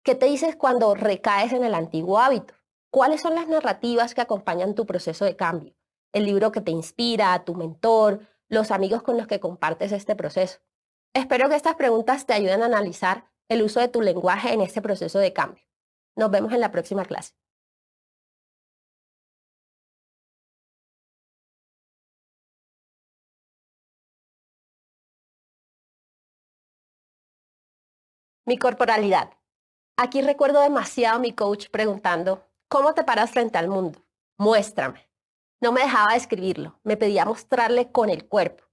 ¿Qué te dices cuando recaes en el antiguo hábito? ¿Cuáles son las narrativas que acompañan tu proceso de cambio? El libro que te inspira, tu mentor, los amigos con los que compartes este proceso. Espero que estas preguntas te ayuden a analizar el uso de tu lenguaje en este proceso de cambio. Nos vemos en la próxima clase. Mi corporalidad. Aquí recuerdo demasiado a mi coach preguntando, ¿cómo te paras frente al mundo? Muéstrame. No me dejaba describirlo, me pedía mostrarle con el cuerpo.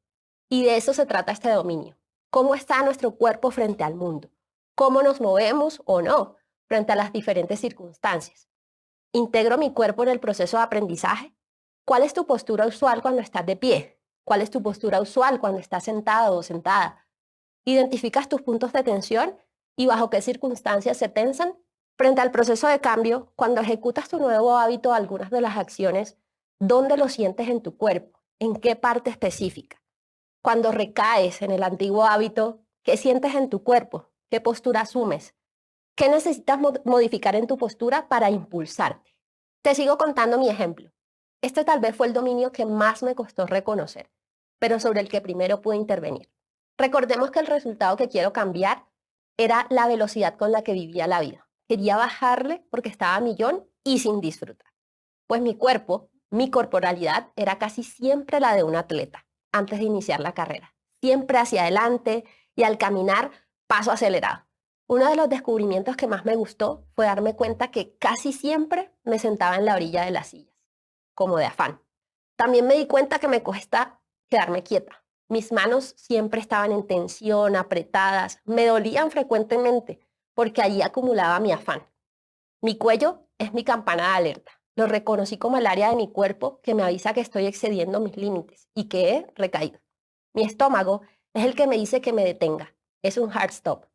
Y de eso se trata este dominio. ¿Cómo está nuestro cuerpo frente al mundo? ¿Cómo nos movemos o no frente a las diferentes circunstancias? ¿Integro mi cuerpo en el proceso de aprendizaje? ¿Cuál es tu postura usual cuando estás de pie? ¿Cuál es tu postura usual cuando estás sentado o sentada? ¿Identificas tus puntos de tensión y bajo qué circunstancias se tensan? Frente al proceso de cambio, cuando ejecutas tu nuevo hábito, algunas de las acciones, ¿dónde lo sientes en tu cuerpo? ¿En qué parte específica? Cuando recaes en el antiguo hábito, ¿qué sientes en tu cuerpo? ¿Qué postura asumes? ¿Qué necesitas modificar en tu postura para impulsarte? Te sigo contando mi ejemplo. Este tal vez fue el dominio que más me costó reconocer, pero sobre el que primero pude intervenir. Recordemos que el resultado que quiero cambiar era la velocidad con la que vivía la vida. Quería bajarle porque estaba a millón y sin disfrutar. Pues mi cuerpo, mi corporalidad era casi siempre la de un atleta antes de iniciar la carrera. Siempre hacia adelante y al caminar paso acelerado. Uno de los descubrimientos que más me gustó fue darme cuenta que casi siempre me sentaba en la orilla de las sillas, como de afán. También me di cuenta que me cuesta quedarme quieta. Mis manos siempre estaban en tensión, apretadas, me dolían frecuentemente porque allí acumulaba mi afán. Mi cuello es mi campana de alerta. Lo reconocí como el área de mi cuerpo que me avisa que estoy excediendo mis límites y que he recaído. Mi estómago es el que me dice que me detenga. Es un hard stop.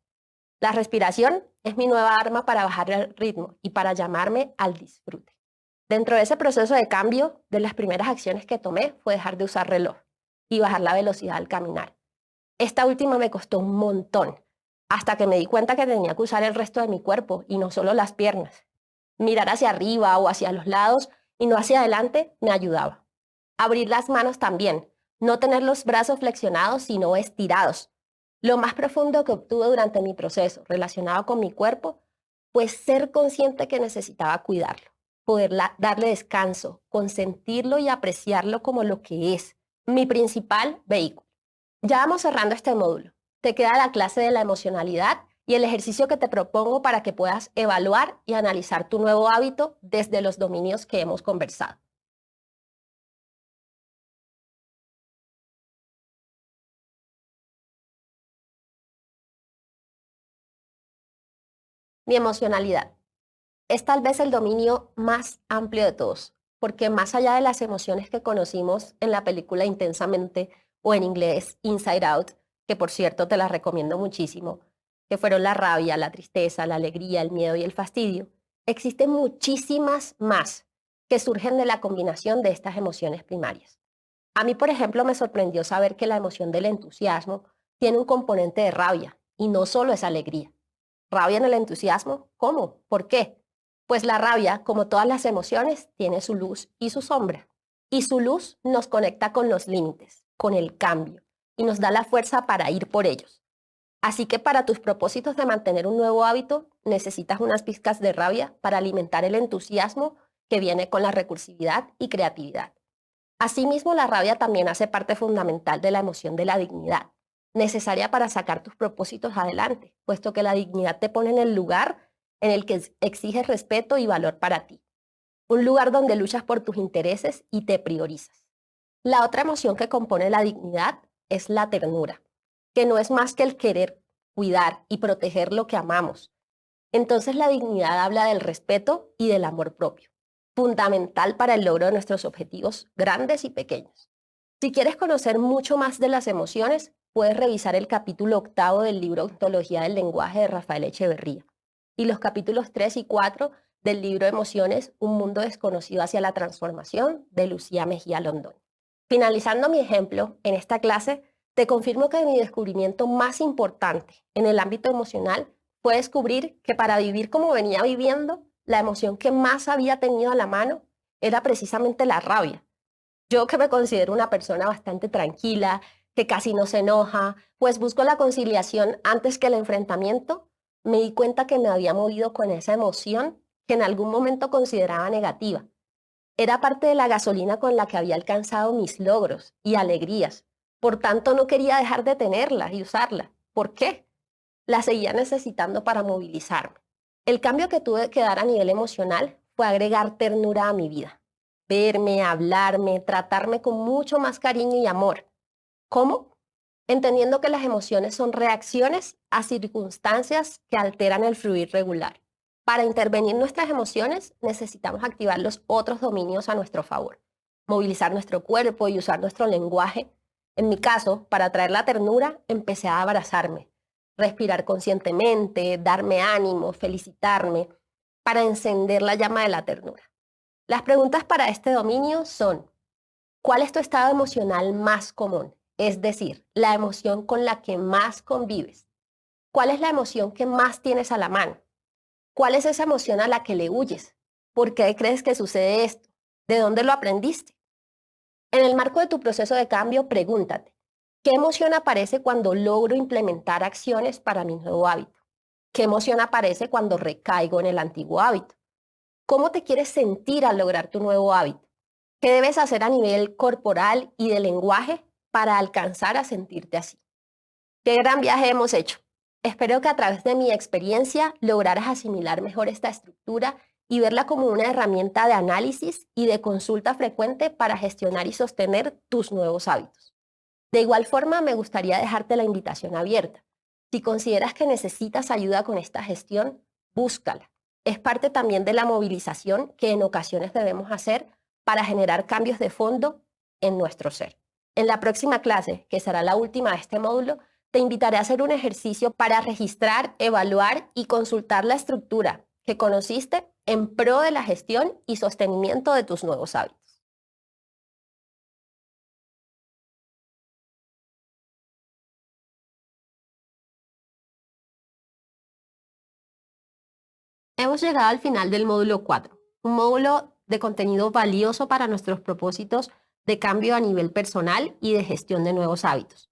La respiración es mi nueva arma para bajar el ritmo y para llamarme al disfrute. Dentro de ese proceso de cambio, de las primeras acciones que tomé fue dejar de usar reloj y bajar la velocidad al caminar. Esta última me costó un montón, hasta que me di cuenta que tenía que usar el resto de mi cuerpo y no solo las piernas. Mirar hacia arriba o hacia los lados y no hacia adelante me ayudaba. Abrir las manos también, no tener los brazos flexionados sino estirados. Lo más profundo que obtuve durante mi proceso relacionado con mi cuerpo fue ser consciente que necesitaba cuidarlo, poder darle descanso, consentirlo y apreciarlo como lo que es, mi principal vehículo. Ya vamos cerrando este módulo. Te queda la clase de la emocionalidad y el ejercicio que te propongo para que puedas evaluar y analizar tu nuevo hábito desde los dominios que hemos conversado. Mi emocionalidad es tal vez el dominio más amplio de todos, porque más allá de las emociones que conocimos en la película Intensamente o en inglés Inside Out, que por cierto te las recomiendo muchísimo, que fueron la rabia, la tristeza, la alegría, el miedo y el fastidio, existen muchísimas más que surgen de la combinación de estas emociones primarias. A mí, por ejemplo, me sorprendió saber que la emoción del entusiasmo tiene un componente de rabia y no solo es alegría. ¿Rabia en el entusiasmo? ¿Cómo? ¿Por qué? Pues la rabia, como todas las emociones, tiene su luz y su sombra. Y su luz nos conecta con los límites, con el cambio, y nos da la fuerza para ir por ellos. Así que para tus propósitos de mantener un nuevo hábito, necesitas unas pizcas de rabia para alimentar el entusiasmo que viene con la recursividad y creatividad. Asimismo, la rabia también hace parte fundamental de la emoción de la dignidad, necesaria para sacar tus propósitos adelante, puesto que la dignidad te pone en el lugar en el que exiges respeto y valor para ti, un lugar donde luchas por tus intereses y te priorizas. La otra emoción que compone la dignidad es la ternura, que no es más que el querer cuidar y proteger lo que amamos. Entonces la dignidad habla del respeto y del amor propio, fundamental para el logro de nuestros objetivos grandes y pequeños. Si quieres conocer mucho más de las emociones, puedes revisar el capítulo 8 del libro Ontología del Lenguaje de Rafael Echeverría y los capítulos 3 y 4 del libro Emociones, un mundo desconocido hacia la transformación de Lucía Mejía Londón. Finalizando mi ejemplo, en esta clase te confirmo que mi descubrimiento más importante en el ámbito emocional fue descubrir que para vivir como venía viviendo, la emoción que más había tenido a la mano era precisamente la rabia. Yo que me considero una persona bastante tranquila, que casi no se enoja, pues busco la conciliación antes que el enfrentamiento, me di cuenta que me había movido con esa emoción que en algún momento consideraba negativa. Era parte de la gasolina con la que había alcanzado mis logros y alegrías. Por tanto, no quería dejar de tenerla y usarla. ¿Por qué? La seguía necesitando para movilizarme. El cambio que tuve que dar a nivel emocional fue agregar ternura a mi vida. Verme, hablarme, tratarme con mucho más cariño y amor. ¿Cómo? Entendiendo que las emociones son reacciones a circunstancias que alteran el fluir regular. Para intervenir nuestras emociones necesitamos activar los otros dominios a nuestro favor, movilizar nuestro cuerpo y usar nuestro lenguaje. En mi caso, para traer la ternura, empecé a abrazarme, respirar conscientemente, darme ánimo, felicitarme, para encender la llama de la ternura. Las preguntas para este dominio son: ¿cuál es tu estado emocional más común? Es decir, la emoción con la que más convives. ¿Cuál es la emoción que más tienes a la mano? ¿Cuál es esa emoción a la que le huyes? ¿Por qué crees que sucede esto? ¿De dónde lo aprendiste? En el marco de tu proceso de cambio, pregúntate: ¿qué emoción aparece cuando logro implementar acciones para mi nuevo hábito? ¿Qué emoción aparece cuando recaigo en el antiguo hábito? ¿Cómo te quieres sentir al lograr tu nuevo hábito? ¿Qué debes hacer a nivel corporal y de lenguaje para alcanzar a sentirte así? ¡Qué gran viaje hemos hecho! Espero que a través de mi experiencia lograras asimilar mejor esta estructura y verla como una herramienta de análisis y de consulta frecuente para gestionar y sostener tus nuevos hábitos. De igual forma, me gustaría dejarte la invitación abierta. Si consideras que necesitas ayuda con esta gestión, búscala. Es parte también de la movilización que en ocasiones debemos hacer para generar cambios de fondo en nuestro ser. En la próxima clase, que será la última de este módulo, te invitaré a hacer un ejercicio para registrar, evaluar y consultar la estructura que conociste en pro de la gestión y sostenimiento de tus nuevos hábitos. Hemos llegado al final del módulo 4, un módulo de contenido valioso para nuestros propósitos de cambio a nivel personal y de gestión de nuevos hábitos,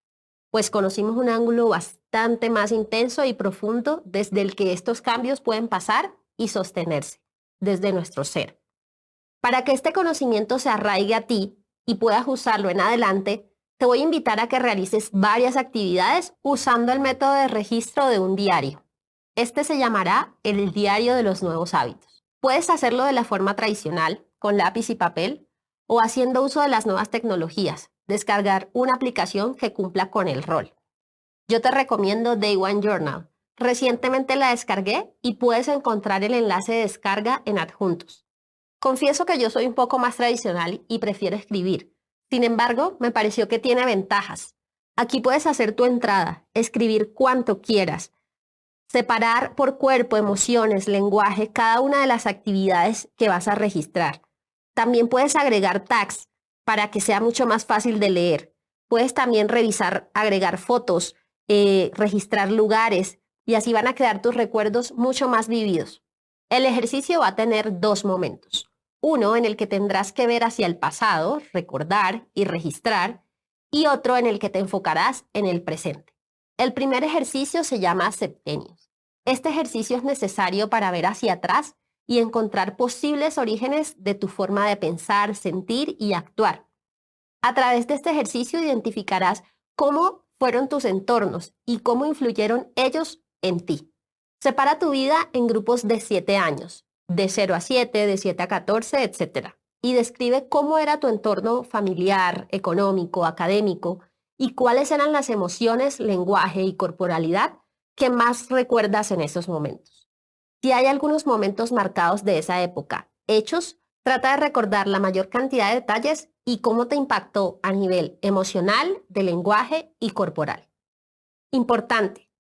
pues conocimos un ángulo bastante más intenso y profundo desde el que estos cambios pueden pasar y sostenerse, desde nuestro ser. Para que este conocimiento se arraigue a ti y puedas usarlo en adelante, te voy a invitar a que realices varias actividades usando el método de registro de un diario. Este se llamará el diario de los nuevos hábitos. Puedes hacerlo de la forma tradicional, con lápiz y papel, o haciendo uso de las nuevas tecnologías, descargar una aplicación que cumpla con el rol. Yo te recomiendo Day One Journal. Recientemente la descargué y puedes encontrar el enlace de descarga en adjuntos. Confieso que yo soy un poco más tradicional y prefiero escribir. Sin embargo, me pareció que tiene ventajas. Aquí puedes hacer tu entrada, escribir cuanto quieras, separar por cuerpo, emociones, lenguaje, cada una de las actividades que vas a registrar. También puedes agregar tags para que sea mucho más fácil de leer. Puedes también revisar, agregar fotos, registrar lugares y así van a quedar tus recuerdos mucho más vividos. El ejercicio va a tener dos momentos. Uno en el que tendrás que ver hacia el pasado, recordar y registrar, y otro en el que te enfocarás en el presente. El primer ejercicio se llama Septenios. Este ejercicio es necesario para ver hacia atrás y encontrar posibles orígenes de tu forma de pensar, sentir y actuar. A través de este ejercicio identificarás cómo fueron tus entornos y cómo influyeron ellos en ti. Separa tu vida en grupos de 7 años, de 0 a 7, de 7 a 14, etc. Y describe cómo era tu entorno familiar, económico, académico y cuáles eran las emociones, lenguaje y corporalidad que más recuerdas en esos momentos. Si hay algunos momentos marcados de esa época, hechos, trata de recordar la mayor cantidad de detalles y cómo te impactó a nivel emocional, de lenguaje y corporal. Importante,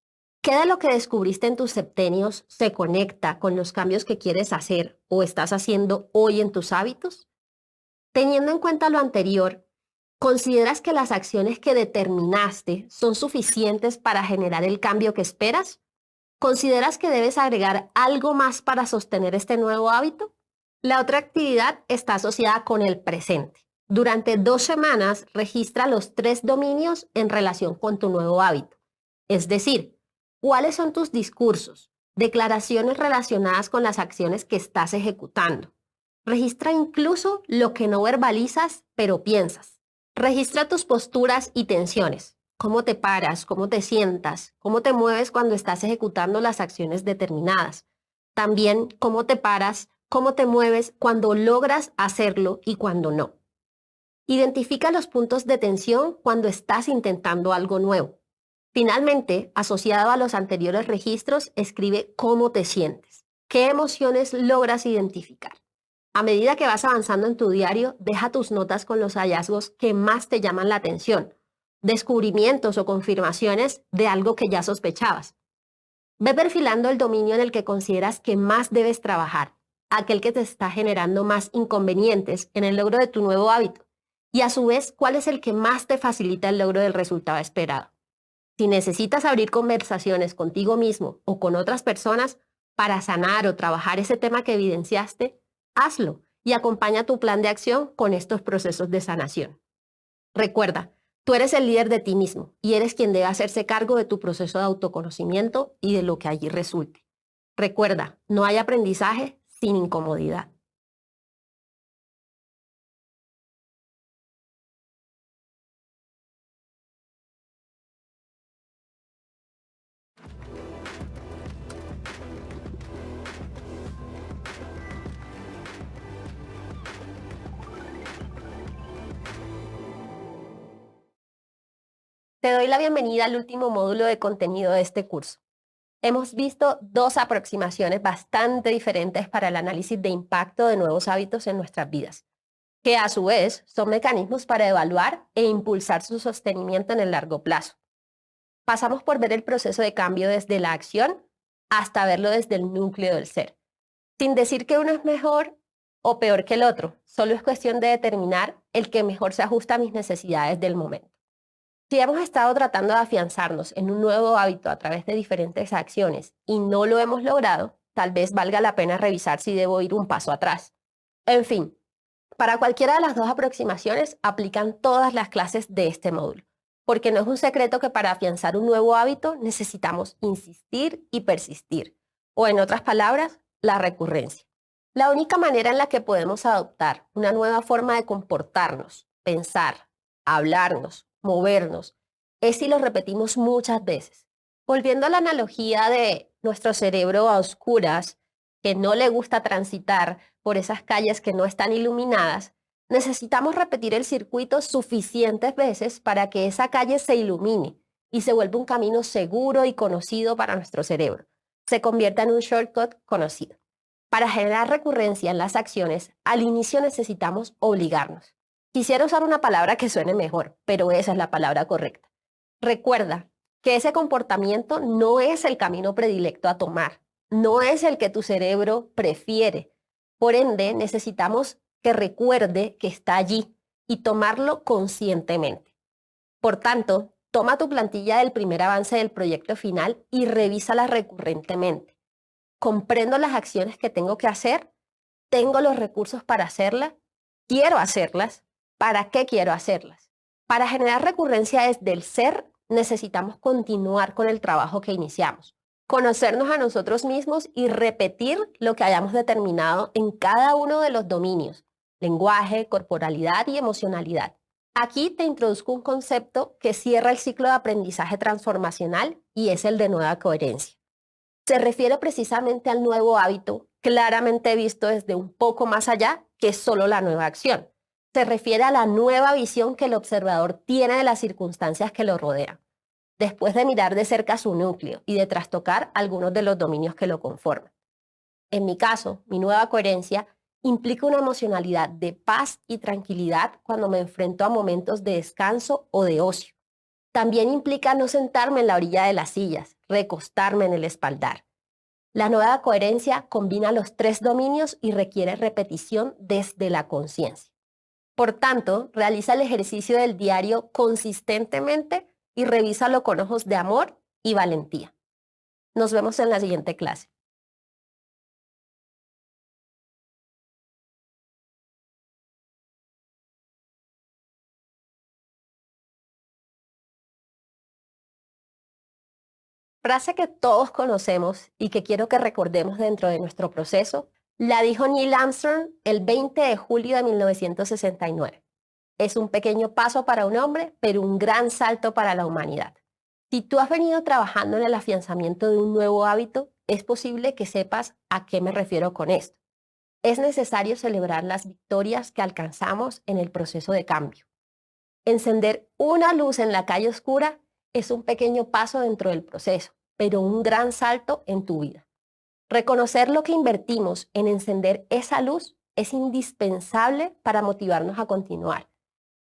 ¿qué de lo que descubriste en tus septenios se conecta con los cambios que quieres hacer o estás haciendo hoy en tus hábitos? Teniendo en cuenta lo anterior, ¿consideras que las acciones que determinaste son suficientes para generar el cambio que esperas? ¿Consideras que debes agregar algo más para sostener este nuevo hábito? La otra actividad está asociada con el presente. Durante 2 semanas, registra los 3 dominios en relación con tu nuevo hábito. Es decir, cuáles son tus discursos, declaraciones relacionadas con las acciones que estás ejecutando. Registra incluso lo que no verbalizas, pero piensas. Registra tus posturas y tensiones. Cómo te paras, cómo te sientas, cómo te mueves cuando estás ejecutando las acciones determinadas. También cómo te paras, cómo te mueves cuando logras hacerlo y cuando no. Identifica los puntos de tensión cuando estás intentando algo nuevo. Finalmente, asociado a los anteriores registros, escribe cómo te sientes, qué emociones logras identificar. A medida que vas avanzando en tu diario, deja tus notas con los hallazgos que más te llaman la atención, descubrimientos o confirmaciones de algo que ya sospechabas. Ve perfilando el dominio en el que consideras que más debes trabajar, aquel que te está generando más inconvenientes en el logro de tu nuevo hábito, y a su vez, cuál es el que más te facilita el logro del resultado esperado. Si necesitas abrir conversaciones contigo mismo o con otras personas para sanar o trabajar ese tema que evidenciaste, hazlo y acompaña tu plan de acción con estos procesos de sanación. Recuerda, tú eres el líder de ti mismo y eres quien debe hacerse cargo de tu proceso de autoconocimiento y de lo que allí resulte. Recuerda, no hay aprendizaje sin incomodidad. Te doy la bienvenida al último módulo de contenido de este curso. Hemos visto 2 aproximaciones bastante diferentes para el análisis de impacto de nuevos hábitos en nuestras vidas, que a su vez son mecanismos para evaluar e impulsar su sostenimiento en el largo plazo. Pasamos por ver el proceso de cambio desde la acción hasta verlo desde el núcleo del ser, sin decir que uno es mejor o peor que el otro, solo es cuestión de determinar el que mejor se ajusta a mis necesidades del momento. Si hemos estado tratando de afianzarnos en un nuevo hábito a través de diferentes acciones y no lo hemos logrado, tal vez valga la pena revisar si debo ir un paso atrás. En fin, para cualquiera de las 2 aproximaciones aplican todas las clases de este módulo, porque no es un secreto que para afianzar un nuevo hábito necesitamos insistir y persistir, o en otras palabras, la recurrencia. La única manera en la que podemos adoptar una nueva forma de comportarnos, pensar, hablarnos, movernos, es si lo repetimos muchas veces. Volviendo a la analogía de nuestro cerebro a oscuras, que no le gusta transitar por esas calles que no están iluminadas, necesitamos repetir el circuito suficientes veces para que esa calle se ilumine y se vuelva un camino seguro y conocido para nuestro cerebro. Se convierta en un shortcut conocido. Para generar recurrencia en las acciones, al inicio necesitamos obligarnos. Quisiera usar una palabra que suene mejor, pero esa es la palabra correcta. Recuerda que ese comportamiento no es el camino predilecto a tomar, no es el que tu cerebro prefiere. Por ende, necesitamos que recuerde que está allí y tomarlo conscientemente. Por tanto, toma tu plantilla del primer avance del proyecto final y revísala recurrentemente. ¿Comprendo las acciones que tengo que hacer? ¿Tengo los recursos para hacerlas? ¿Quiero hacerlas? ¿Para qué quiero hacerlas? Para generar recurrencia desde el ser, necesitamos continuar con el trabajo que iniciamos, conocernos a nosotros mismos y repetir lo que hayamos determinado en cada uno de los dominios: lenguaje, corporalidad y emocionalidad. Aquí te introduzco un concepto que cierra el ciclo de aprendizaje transformacional y es el de nueva coherencia. Se refiere precisamente al nuevo hábito, claramente visto desde un poco más allá que solo la nueva acción. Se refiere a la nueva visión que el observador tiene de las circunstancias que lo rodean, después de mirar de cerca su núcleo y de trastocar algunos de los dominios que lo conforman. En mi caso, mi nueva coherencia implica una emocionalidad de paz y tranquilidad cuando me enfrento a momentos de descanso o de ocio. También implica no sentarme en la orilla de las sillas, recostarme en el espaldar. La nueva coherencia combina los 3 dominios y requiere repetición desde la conciencia. Por tanto, realiza el ejercicio del diario consistentemente y revísalo con ojos de amor y valentía. Nos vemos en la siguiente clase. Frase que todos conocemos y que quiero que recordemos dentro de nuestro proceso, la dijo Neil Armstrong el 20 de julio de 1969. Es un pequeño paso para un hombre, pero un gran salto para la humanidad. Si tú has venido trabajando en el afianzamiento de un nuevo hábito, es posible que sepas a qué me refiero con esto. Es necesario celebrar las victorias que alcanzamos en el proceso de cambio. Encender una luz en la calle oscura es un pequeño paso dentro del proceso, pero un gran salto en tu vida. Reconocer lo que invertimos en encender esa luz es indispensable para motivarnos a continuar.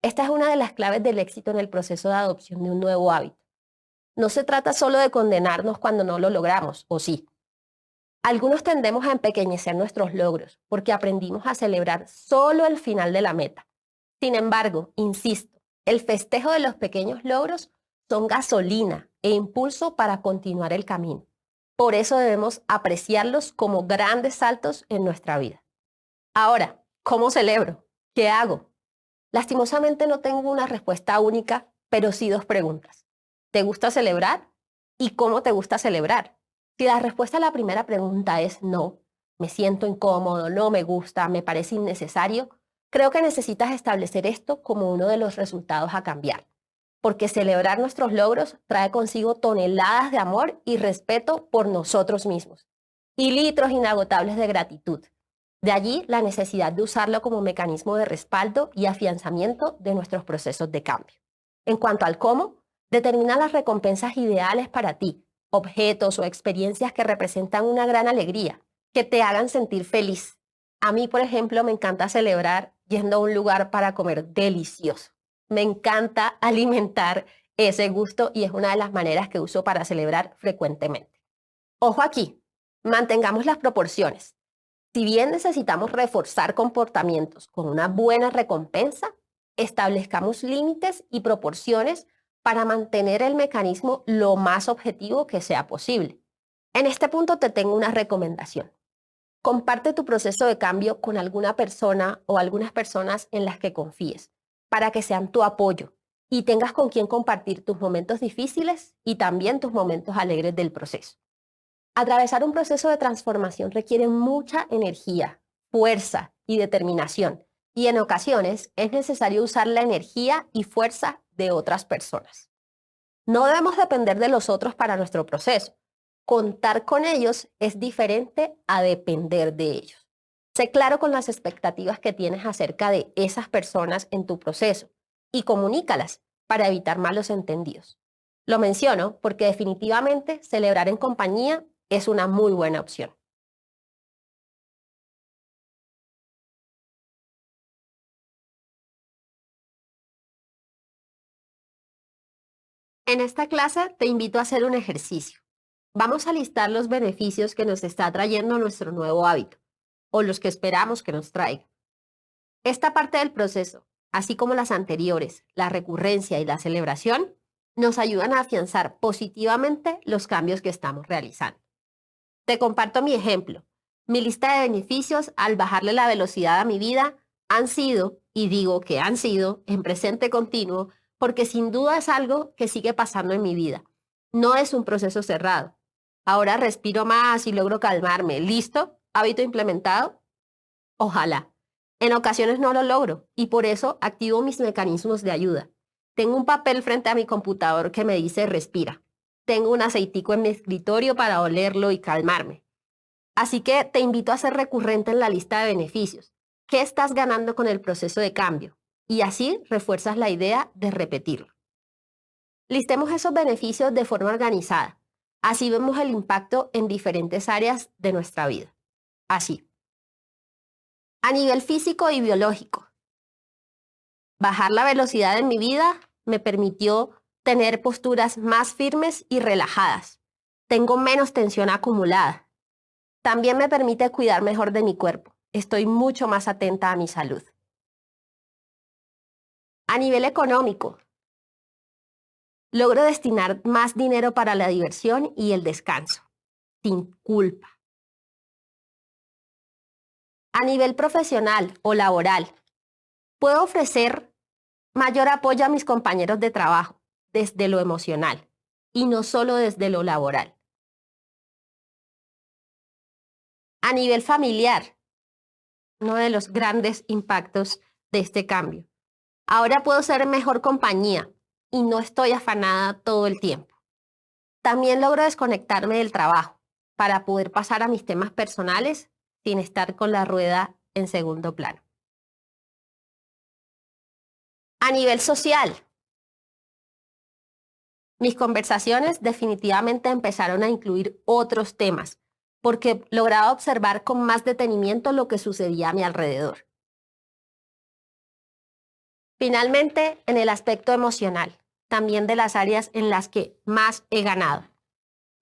Esta es una de las claves del éxito en el proceso de adopción de un nuevo hábito. No se trata solo de condenarnos cuando no lo logramos, ¿o sí? Algunos tendemos a empequeñecer nuestros logros porque aprendimos a celebrar solo el final de la meta. Sin embargo, insisto, el festejo de los pequeños logros son gasolina e impulso para continuar el camino. Por eso debemos apreciarlos como grandes saltos en nuestra vida. Ahora, ¿cómo celebro? ¿Qué hago? Lastimosamente no tengo una respuesta única, pero sí dos preguntas. ¿Te gusta celebrar? ¿Y cómo te gusta celebrar? Si la respuesta a la primera pregunta es no, me siento incómodo, no me gusta, me parece innecesario, creo que necesitas establecer esto como uno de los resultados a cambiar, porque celebrar nuestros logros trae consigo toneladas de amor y respeto por nosotros mismos y litros inagotables de gratitud. De allí la necesidad de usarlo como mecanismo de respaldo y afianzamiento de nuestros procesos de cambio. En cuanto al cómo, determina las recompensas ideales para ti, objetos o experiencias que representan una gran alegría, que te hagan sentir feliz. A mí, por ejemplo, me encanta celebrar yendo a un lugar para comer delicioso. Me encanta alimentar ese gusto y es una de las maneras que uso para celebrar frecuentemente. Ojo aquí, mantengamos las proporciones. Si bien necesitamos reforzar comportamientos con una buena recompensa, establezcamos límites y proporciones para mantener el mecanismo lo más objetivo que sea posible. En este punto te tengo una recomendación. Comparte tu proceso de cambio con alguna persona o algunas personas en las que confíes, para que sean tu apoyo y tengas con quien compartir tus momentos difíciles y también tus momentos alegres del proceso. Atravesar un proceso de transformación requiere mucha energía, fuerza y determinación, y en ocasiones es necesario usar la energía y fuerza de otras personas. No debemos depender de los otros para nuestro proceso. Contar con ellos es diferente a depender de ellos. Sé claro con las expectativas que tienes acerca de esas personas en tu proceso y comunícalas para evitar malos entendidos. Lo menciono porque definitivamente celebrar en compañía es una muy buena opción. En esta clase te invito a hacer un ejercicio. Vamos a listar los beneficios que nos está trayendo nuestro nuevo hábito o los que esperamos que nos traiga. Esta parte del proceso, así como las anteriores, la recurrencia y la celebración, nos ayudan a afianzar positivamente los cambios que estamos realizando. Te comparto mi ejemplo. Mi lista de beneficios al bajarle la velocidad a mi vida han sido, y digo que han sido, en presente continuo, porque sin duda es algo que sigue pasando en mi vida. No es un proceso cerrado. Ahora respiro más y logro calmarme. ¿Listo? ¿Hábito implementado? Ojalá. En ocasiones no lo logro y por eso activo mis mecanismos de ayuda. Tengo un papel frente a mi computador que me dice respira. Tengo un aceitico en mi escritorio para olerlo y calmarme. Así que te invito a ser recurrente en la lista de beneficios. ¿Qué estás ganando con el proceso de cambio? Y así refuerzas la idea de repetirlo. Listemos esos beneficios de forma organizada. Así vemos el impacto en diferentes áreas de nuestra vida. Así. A nivel físico y biológico, bajar la velocidad en mi vida me permitió tener posturas más firmes y relajadas. Tengo menos tensión acumulada. También me permite cuidar mejor de mi cuerpo. Estoy mucho más atenta a mi salud. A nivel económico, logro destinar más dinero para la diversión y el descanso, sin culpa. A nivel profesional o laboral, puedo ofrecer mayor apoyo a mis compañeros de trabajo desde lo emocional. y no solo desde lo laboral. A nivel familiar, uno de los grandes impactos de este cambio. Ahora puedo ser mejor compañía y no estoy afanada todo el tiempo. También logro desconectarme del trabajo para poder pasar a mis temas personales sin estar con la rueda en segundo plano. A nivel social, mis conversaciones definitivamente empezaron a incluir otros temas, porque lograba observar con más detenimiento lo que sucedía a mi alrededor. Finalmente, en el aspecto emocional, también de las áreas en las que más he ganado.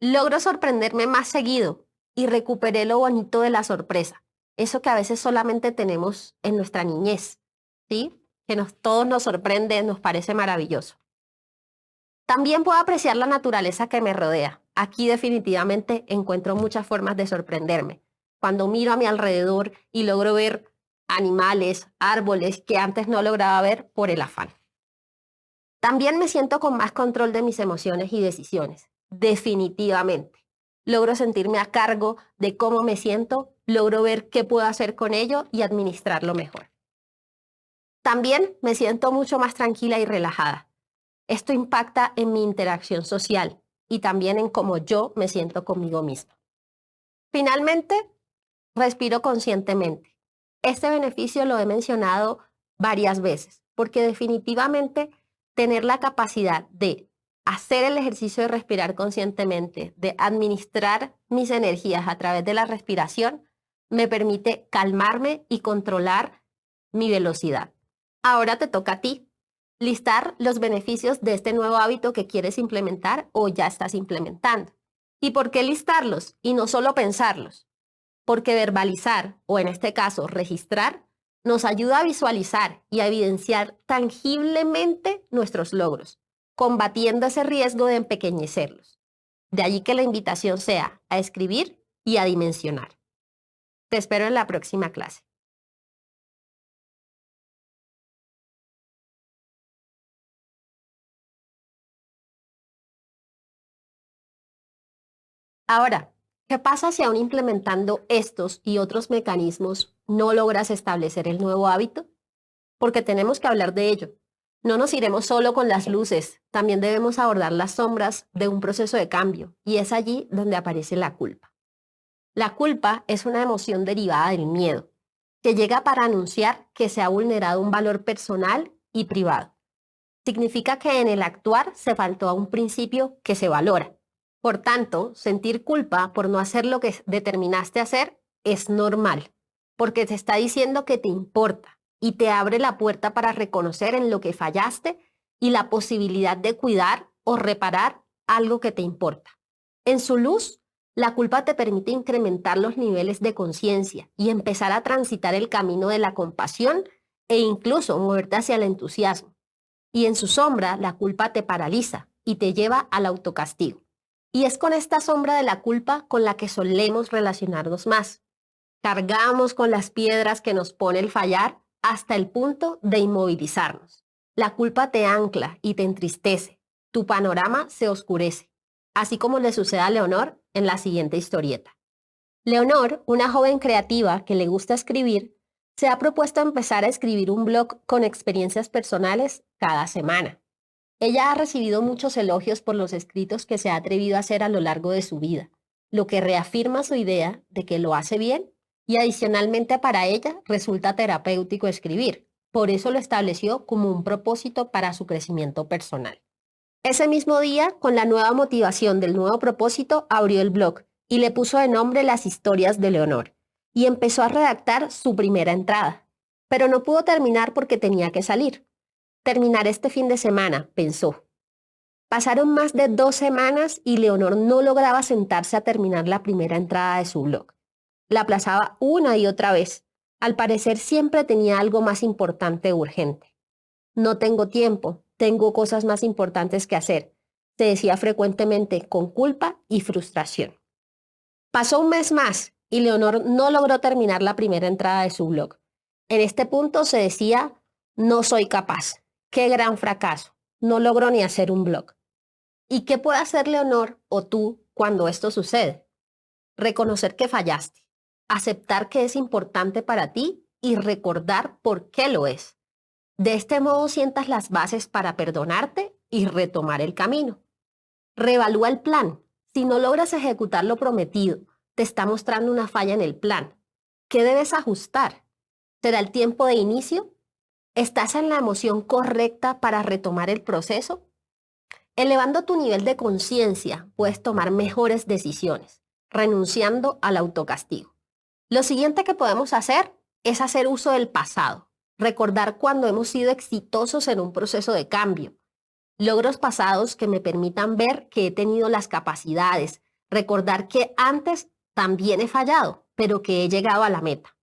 Logro sorprenderme más seguido y recuperé lo bonito de la sorpresa, eso que a veces solamente tenemos en nuestra niñez, ¿sí? Que todos nos sorprende, nos parece maravilloso. También puedo apreciar la naturaleza que me rodea. Aquí definitivamente encuentro muchas formas de sorprenderme. Cuando miro a mi alrededor y logro ver animales, árboles que antes no lograba ver por el afán. También me siento con más control de mis emociones y decisiones. Definitivamente. Logro sentirme a cargo de cómo me siento, logro ver qué puedo hacer con ello y administrarlo mejor. También me siento mucho más tranquila y relajada. Esto impacta en mi interacción social y también en cómo yo me siento conmigo misma. Finalmente, respiro conscientemente. Este beneficio lo he mencionado varias veces, porque definitivamente tener la capacidad de hacer el ejercicio de respirar conscientemente, de administrar mis energías a través de la respiración, me permite calmarme y controlar mi velocidad. Ahora te toca a ti listar los beneficios de este nuevo hábito que quieres implementar o ya estás implementando. ¿Y por qué listarlos y no solo pensarlos? Porque verbalizar, o en este caso registrar, nos ayuda a visualizar y a evidenciar tangiblemente nuestros logros, combatiendo ese riesgo de empequeñecerlos. De allí que la invitación sea a escribir y a dimensionar. Te espero en la próxima clase. Ahora, ¿qué pasa si aún implementando estos y otros mecanismos no logras establecer el nuevo hábito? Porque tenemos que hablar de ello. No nos iremos solo con las luces, también debemos abordar las sombras de un proceso de cambio, y es allí donde aparece la culpa. La culpa es una emoción derivada del miedo, que llega para anunciar que se ha vulnerado un valor personal y privado. Significa que en el actuar se faltó a un principio que se valora. Por tanto, sentir culpa por no hacer lo que determinaste hacer es normal, porque te está diciendo que te importa y te abre la puerta para reconocer en lo que fallaste y la posibilidad de cuidar o reparar algo que te importa. En su luz, la culpa te permite incrementar los niveles de conciencia y empezar a transitar el camino de la compasión e incluso moverte hacia el entusiasmo. Y en su sombra, la culpa te paraliza y te lleva al autocastigo. Y es con esta sombra de la culpa con la que solemos relacionarnos más. Cargamos con las piedras que nos pone el fallar hasta el punto de inmovilizarnos. La culpa te ancla y te entristece. Tu panorama se oscurece, así como le sucede a Leonor en la siguiente historieta. Leonor, una joven creativa que le gusta escribir, se ha propuesto empezar a escribir un blog con experiencias personales cada semana. Ella ha recibido muchos elogios por los escritos que se ha atrevido a hacer a lo largo de su vida, lo que reafirma su idea de que lo hace bien y adicionalmente para ella resulta terapéutico escribir. Por eso lo estableció como un propósito para su crecimiento personal. Ese mismo día, con la nueva motivación del nuevo propósito, abrió el blog y le puso de nombre Las historias de Leonor y empezó a redactar su primera entrada. Pero no pudo terminar porque tenía que salir. Terminar este fin de semana, pensó. Pasaron más de 2 semanas y Leonor no lograba sentarse a terminar la primera entrada de su blog. La aplazaba una y otra vez. Al parecer siempre tenía algo más importante e urgente. No tengo tiempo, tengo cosas más importantes que hacer, se decía frecuentemente con culpa y frustración. Pasó un mes más y Leonor no logró terminar la primera entrada de su blog. En este punto se decía, no soy capaz, qué gran fracaso, no logro ni hacer un blog. ¿Y qué puede hacer Leonor o tú cuando esto sucede? Reconocer que fallaste, aceptar que es importante para ti y recordar por qué lo es. De este modo sientas las bases para perdonarte y retomar el camino. Reevalúa el plan. Si no logras ejecutar lo prometido, te está mostrando una falla en el plan. ¿Qué debes ajustar? ¿Será el tiempo de inicio? ¿Estás en la emoción correcta para retomar el proceso? Elevando tu nivel de conciencia, puedes tomar mejores decisiones, renunciando al autocastigo. Lo siguiente que podemos hacer es hacer uso del pasado, recordar cuando hemos sido exitosos en un proceso de cambio, logros pasados que me permitan ver que he tenido las capacidades, recordar que antes también he fallado, pero que he llegado a la meta.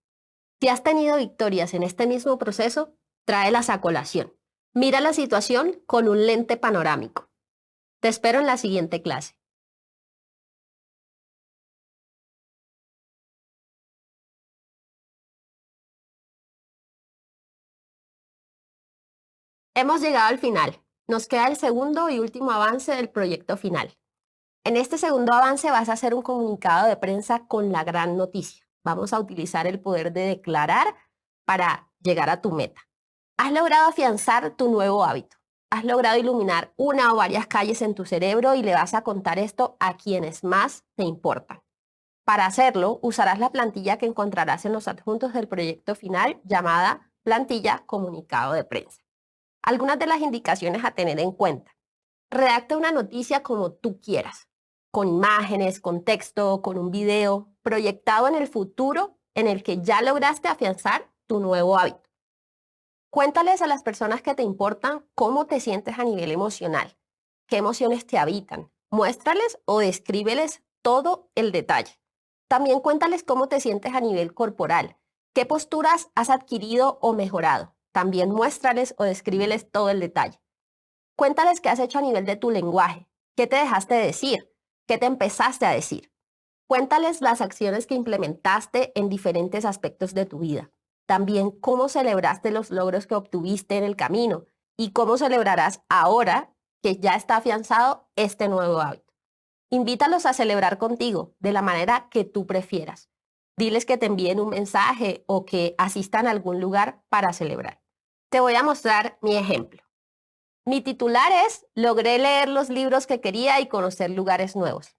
Si has tenido victorias en este mismo proceso, tráelas a colación. Mira la situación con un lente panorámico. Te espero en la siguiente clase. Hemos llegado al final. Nos queda el segundo y último avance del proyecto final. En este segundo avance vas a hacer un comunicado de prensa con la gran noticia. Vamos a utilizar el poder de declarar para llegar a tu meta. Has logrado afianzar tu nuevo hábito. Has logrado iluminar una o varias calles en tu cerebro y le vas a contar esto a quienes más te importan. Para hacerlo, usarás la plantilla que encontrarás en los adjuntos del proyecto final llamada plantilla comunicado de prensa. Algunas de las indicaciones a tener en cuenta. Redacta una noticia como tú quieras, con imágenes, con texto, con un video, proyectado en el futuro en el que ya lograste afianzar tu nuevo hábito. Cuéntales a las personas que te importan cómo te sientes a nivel emocional, qué emociones te habitan. Muéstrales o descríbeles todo el detalle. También cuéntales cómo te sientes a nivel corporal, qué posturas has adquirido o mejorado. También muéstrales o descríbeles todo el detalle. Cuéntales qué has hecho a nivel de tu lenguaje, qué te dejaste de decir, qué te empezaste a decir. Cuéntales las acciones que implementaste en diferentes aspectos de tu vida. También cómo celebraste los logros que obtuviste en el camino y cómo celebrarás ahora que ya está afianzado este nuevo hábito. Invítalos a celebrar contigo de la manera que tú prefieras. Diles que te envíen un mensaje o que asistan a algún lugar para celebrar. Te voy a mostrar mi ejemplo. Mi titular es Logré leer los libros que quería y conocer lugares nuevos,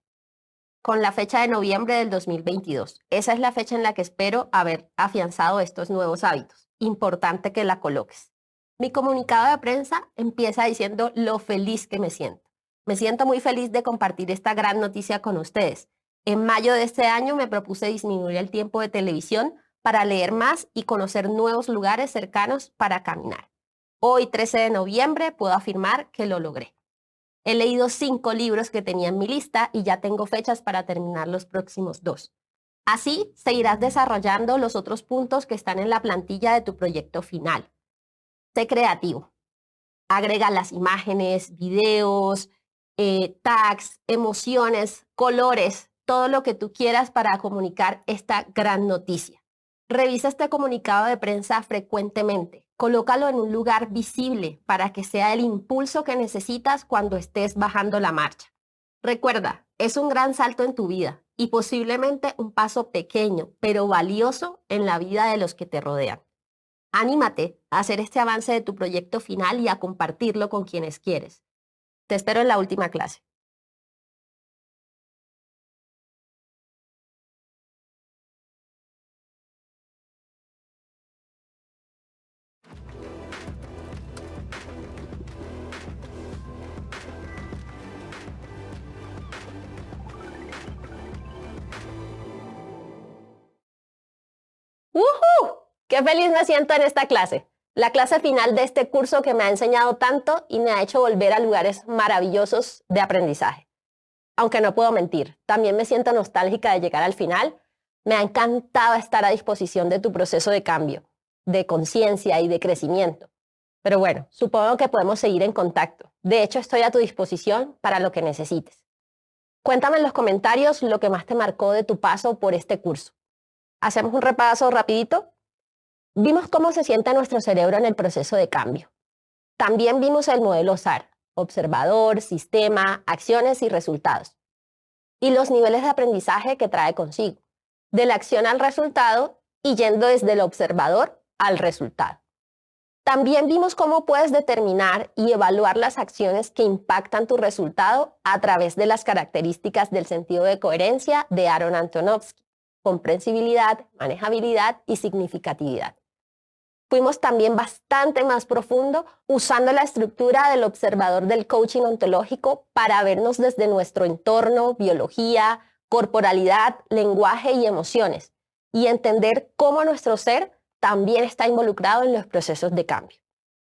con la fecha de noviembre del 2022. Esa es la fecha en la que espero haber afianzado estos nuevos hábitos. Importante que la coloques. Mi comunicado de prensa empieza diciendo lo feliz que me siento. Me siento muy feliz de compartir esta gran noticia con ustedes. En mayo de este año me propuse disminuir el tiempo de televisión para leer más y conocer nuevos lugares cercanos para caminar. Hoy, 13 de noviembre, puedo afirmar que lo logré. He leído 5 libros que tenía en mi lista y ya tengo fechas para terminar los próximos 2. Así, seguirás desarrollando los otros puntos que están en la plantilla de tu proyecto final. Sé creativo. Agrega las imágenes, videos, tags, emociones, colores, todo lo que tú quieras para comunicar esta gran noticia. Revisa este comunicado de prensa frecuentemente. Colócalo en un lugar visible para que sea el impulso que necesitas cuando estés bajando la marcha. Recuerda, es un gran salto en tu vida y posiblemente un paso pequeño, pero valioso en la vida de los que te rodean. Anímate a hacer este avance de tu proyecto final y a compartirlo con quienes quieres. Te espero en la última clase. ¡Woohoo! ¡Qué feliz me siento en esta clase! La clase final de este curso que me ha enseñado tanto y me ha hecho volver a lugares maravillosos de aprendizaje. Aunque no puedo mentir, también me siento nostálgica de llegar al final. Me ha encantado estar a disposición de tu proceso de cambio, de conciencia y de crecimiento. Pero bueno, supongo que podemos seguir en contacto. De hecho, estoy a tu disposición para lo que necesites. Cuéntame en los comentarios lo que más te marcó de tu paso por este curso. Hacemos un repaso rapidito. Vimos cómo se siente nuestro cerebro en el proceso de cambio. También vimos el modelo SAR, observador, sistema, acciones y resultados. Y los niveles de aprendizaje que trae consigo, de la acción al resultado y yendo desde el observador al resultado. También vimos cómo puedes determinar y evaluar las acciones que impactan tu resultado a través de las características del sentido de coherencia de Aaron Antonovsky: comprensibilidad, manejabilidad y significatividad. Fuimos también bastante más profundo usando la estructura del observador del coaching ontológico para vernos desde nuestro entorno, biología, corporalidad, lenguaje y emociones, y entender cómo nuestro ser también está involucrado en los procesos de cambio.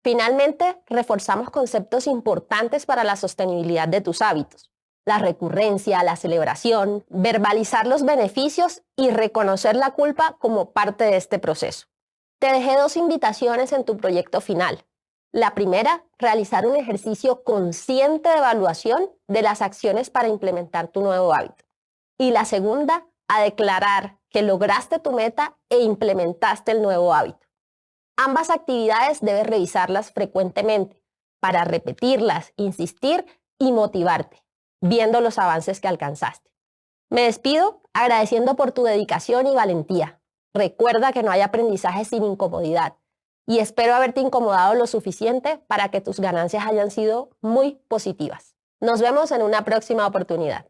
Finalmente, reforzamos conceptos importantes para la sostenibilidad de tus hábitos: la recurrencia, la celebración, verbalizar los beneficios y reconocer la culpa como parte de este proceso. Te dejé 2 invitaciones en tu proyecto final. La primera, realizar un ejercicio consciente de evaluación de las acciones para implementar tu nuevo hábito. Y la segunda, a declarar que lograste tu meta e implementaste el nuevo hábito. Ambas actividades debes revisarlas frecuentemente para repetirlas, insistir y motivarte, viendo los avances que alcanzaste. Me despido agradeciendo por tu dedicación y valentía. Recuerda que no hay aprendizaje sin incomodidad y espero haberte incomodado lo suficiente para que tus ganancias hayan sido muy positivas. Nos vemos en una próxima oportunidad.